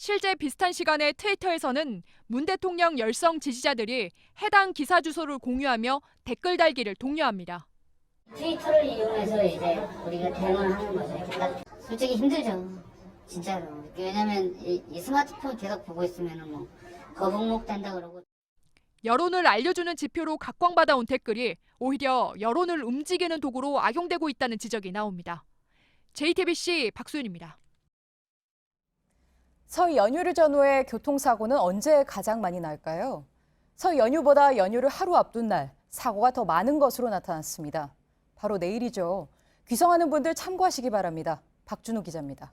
실제 비슷한 시간에 트위터에서는 문 대통령 열성 지지자들이 해당 기사 주소를 공유하며 댓글 달기를 독려합니다. 트위터를 이용해서 이제 우리가 대응을 하는 거죠. 그러니까 솔직히 힘들죠. 진짜로. 왜냐면 이 스마트폰 계속 보고 있으면 뭐 거북목 된다 그러고. 여론을 알려주는 지표로 각광받아온 댓글이 오히려 여론을 움직이는 도구로 악용되고 있다는 지적이 나옵니다. JTBC 박수윤입니다. 설 연휴를 전후해 교통사고는 언제 가장 많이 날까요? 설 연휴보다 연휴를 하루 앞둔 날 사고가 더 많은 것으로 나타났습니다. 바로 내일이죠. 귀성하는 분들 참고하시기 바랍니다. 박준우 기자입니다.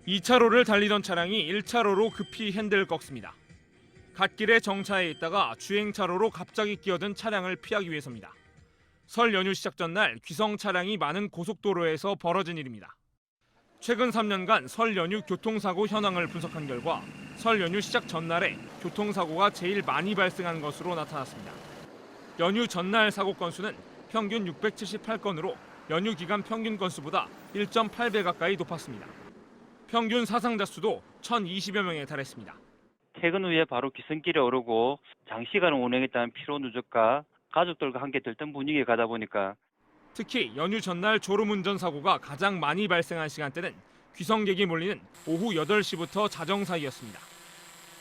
2차로를 달리던 차량이 1차로로 급히 핸들을 꺾습니다. 갓길에 정차해 있다가 주행차로로 갑자기 끼어든 차량을 피하기 위해서입니다. 설 연휴 시작 전날 귀성 차량이 많은 고속도로에서 벌어진 일입니다. 최근 3년간 설 연휴 교통사고 현황을 분석한 결과 설 연휴 시작 전날에 교통사고가 제일 많이 발생한 것으로 나타났습니다. 연휴 전날 사고 건수는 평균 678건으로 연휴 기간 평균 건수보다 1.8배 가까이 높았습니다. 평균 사상자 수도 1,020여 명에 달했습니다. 퇴근 후에 바로 귀성길에 오르고 장시간 운행했다는 피로 누적과 가족들과 함께 들뜬 분위기에 가다 보니까 특히 연휴 전날 졸음운전 사고가 가장 많이 발생한 시간대는 귀성객이 몰리는 오후 8시부터 자정 사이였습니다.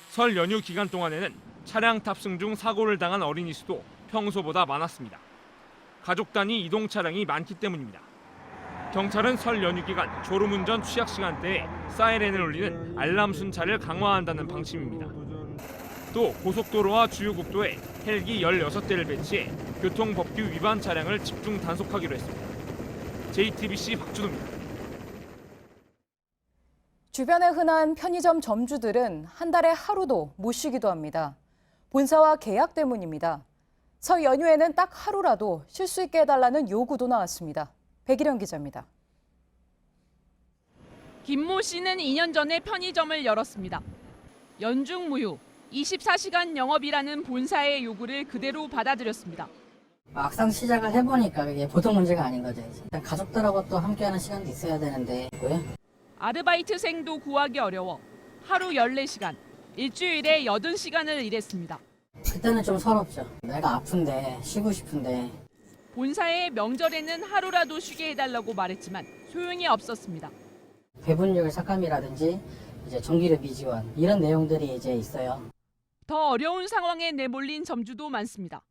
설 연휴 기간 동안에는 차량 탑승 중 사고를 당한 어린이 수도 평소보다 많았습니다. 가족 단위 이동 차량이 많기 때문입니다. 경찰은 설 연휴 기간 졸음운전 취약 시간대에 사이렌을 울리는 알람 순찰을 강화한다는 방침입니다. 또 고속도로와 주요국도에 헬기 16대를 배치해 교통법규 위반 차량을 집중 단속하기로 했습니다. JTBC 박준호입니다. 주변에 흔한 편의점 점주들은 한 달에 하루도 못 쉬기도 합니다. 본사와 계약 때문입니다. 설 연휴에는 딱 하루라도 쉴 수 있게 해달라는 요구도 나왔습니다. 백일영 기자입니다. 김모 씨는 2년 전에 편의점을 열었습니다. 연중 무휴, 24시간 영업이라는 본사의 요구를 그대로 받아들였습니다. 막상 시작을 해보니까 그게 보통 문제가 아닌 거죠. 일단 가족들하고 또 함께하는 시간도 있어야 되는데 있고요. 아르바이트생도 구하기 어려워 하루 14시간, 일주일에 80시간을 일했습니다. 그때는 좀 서럽죠. 내가 아픈데 쉬고 싶은데. 본사의 명절에는 하루라도 쉬게 해달라고 말했지만 소용이 없었습니다. 배분율 삭감이라든지 이제 전기료 미지원 이런 내용들이 이제 있어요. 더 어려운 상황에 내몰린 점주도 많습니다.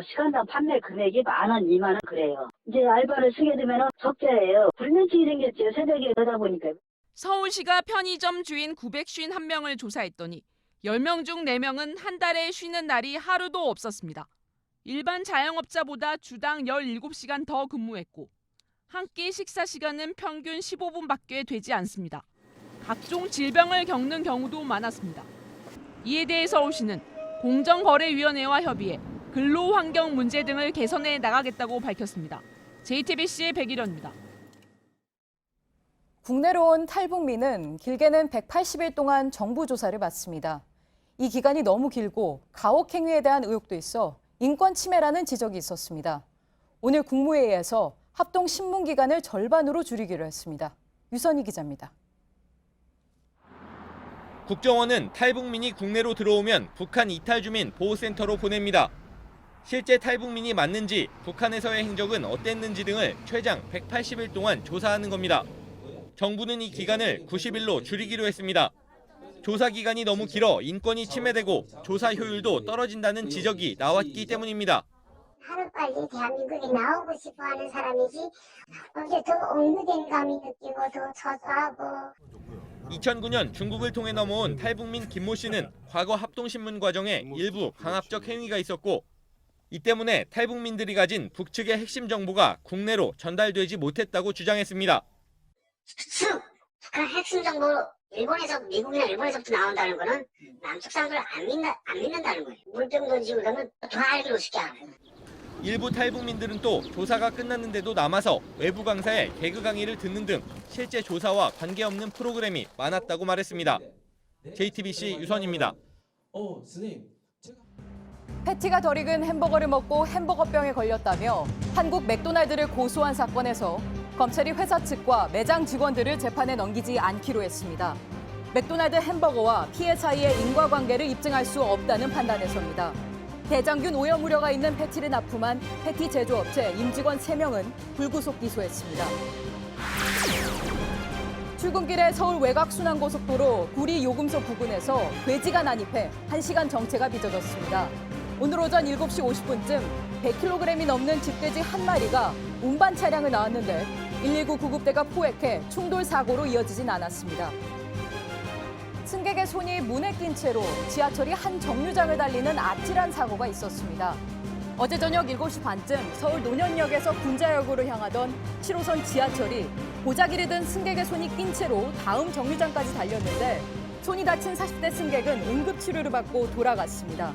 시간당 판매 금액이 10,000원, 20,000원 그래요. 이제 알바를 쓰게 되면 적자예요. 불면증이 생겼죠. 새벽에 그러다 보니까. 서울시가 편의점 주인 951명을 조사했더니 10명 중 4명은 한 달에 쉬는 날이 하루도 없었습니다. 일반 자영업자보다 주당 17시간 더 근무했고 한 끼 식사 시간은 평균 15분밖에 되지 않습니다. 각종 질병을 겪는 경우도 많았습니다. 이에 대해 서울시는 공정거래위원회와 협의해 근로환경 문제 등을 개선해 나가겠다고 밝혔습니다. JTBC의 백일현입니다. 국내로 온 탈북민은 길게는 180일 동안 정부 조사를 받습니다. 이 기간이 너무 길고 가혹행위에 대한 의혹도 있어 인권 침해라는 지적이 있었습니다. 오늘 국무회의에서 합동 신문 기간을 절반으로 줄이기로 했습니다. 유선희 기자입니다. 국정원은 탈북민이 국내로 들어오면 북한 이탈 주민 보호센터로 보냅니다. 실제 탈북민이 맞는지, 북한에서의 행적은 어땠는지 등을 최장 180일 동안 조사하는 겁니다. 정부는 이 기간을 90일로 줄이기로 했습니다. 조사 기간이 너무 길어 인권이 침해되고 조사 효율도 떨어진다는 지적이 나왔기 때문입니다. 하루빨리 대한민국에 나오고 싶어하는 사람이지 이제 더 옹두된 감이 느끼고 더 저조하고. 2009년 중국을 통해 넘어온 탈북민 김모 씨는 과거 합동신문 과정에 일부 강압적 행위가 있었고 이 때문에 탈북민들이 가진 북측의 핵심 정보가 국내로 전달되지 못했다고 주장했습니다. 북한 핵심 정보 미국이나 일본에서부터 나온다는 거는 남측 사람들을 안 믿는다는 거예요. 물병 던지고 그러면 더 알기로 쉽게 알아요. 일부 탈북민들은 또 조사가 끝났는데도 남아서 외부 강사의 개그 강의를 듣는 등 실제 조사와 관계없는 프로그램이 많았다고 말했습니다. JTBC 유선입니다. 패티가 덜 익은 햄버거를 먹고 햄버거병에 걸렸다며 한국 맥도날드를 고소한 사건에서 검찰이 회사 측과 매장 직원들을 재판에 넘기지 않기로 했습니다. 맥도날드 햄버거와 피해 사이의 인과관계를 입증할 수 없다는 판단에 섭니다. 대장균 오염 우려가 있는 패티를 납품한 패티 제조업체 임직원 3명은 불구속 기소했습니다. 출근길에 서울 외곽순환고속도로 구리 요금소 부근에서 돼지가 난입해 1시간 정체가 빚어졌습니다. 오늘 오전 7시 50분쯤 100kg이 넘는 쥐돼지 한 마리가 운반 차량을 나왔는데 119 구급대가 포획해 충돌 사고로 이어지진 않았습니다. 승객의 손이 문에 낀 채로 지하철이 한 정류장을 달리는 아찔한 사고가 있었습니다. 어제 저녁 7시 반쯤 서울 논현역에서 군자역으로 향하던 7호선 지하철이 보자기를 든 승객의 손이 낀 채로 다음 정류장까지 달렸는데 손이 다친 40대 승객은 응급치료를 받고 돌아갔습니다.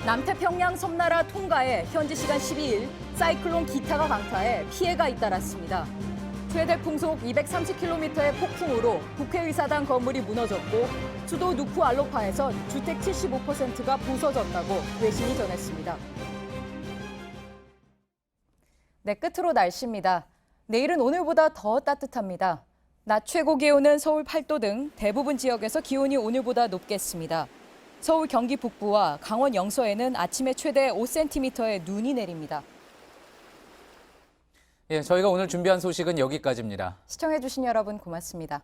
남태평양 섬나라 통가에 현지 시간 12일 사이클론 기타가 강타해 피해가 잇따랐습니다. 최대 풍속 230km의 폭풍으로 국회의사당 건물이 무너졌고 수도 누쿠알로파에선 주택 75%가 부서졌다고 외신이 전했습니다. 네, 끝으로 날씨입니다. 내일은 오늘보다 더 따뜻합니다. 낮 최고 기온은 서울 8도 등 대부분 지역에서 기온이 오늘보다 높겠습니다. 서울 경기 북부와 강원 영서에는 아침에 최대 5cm의 눈이 내립니다. 예, 저희가 오늘 준비한 소식은 여기까지입니다. 시청해주신 여러분 고맙습니다.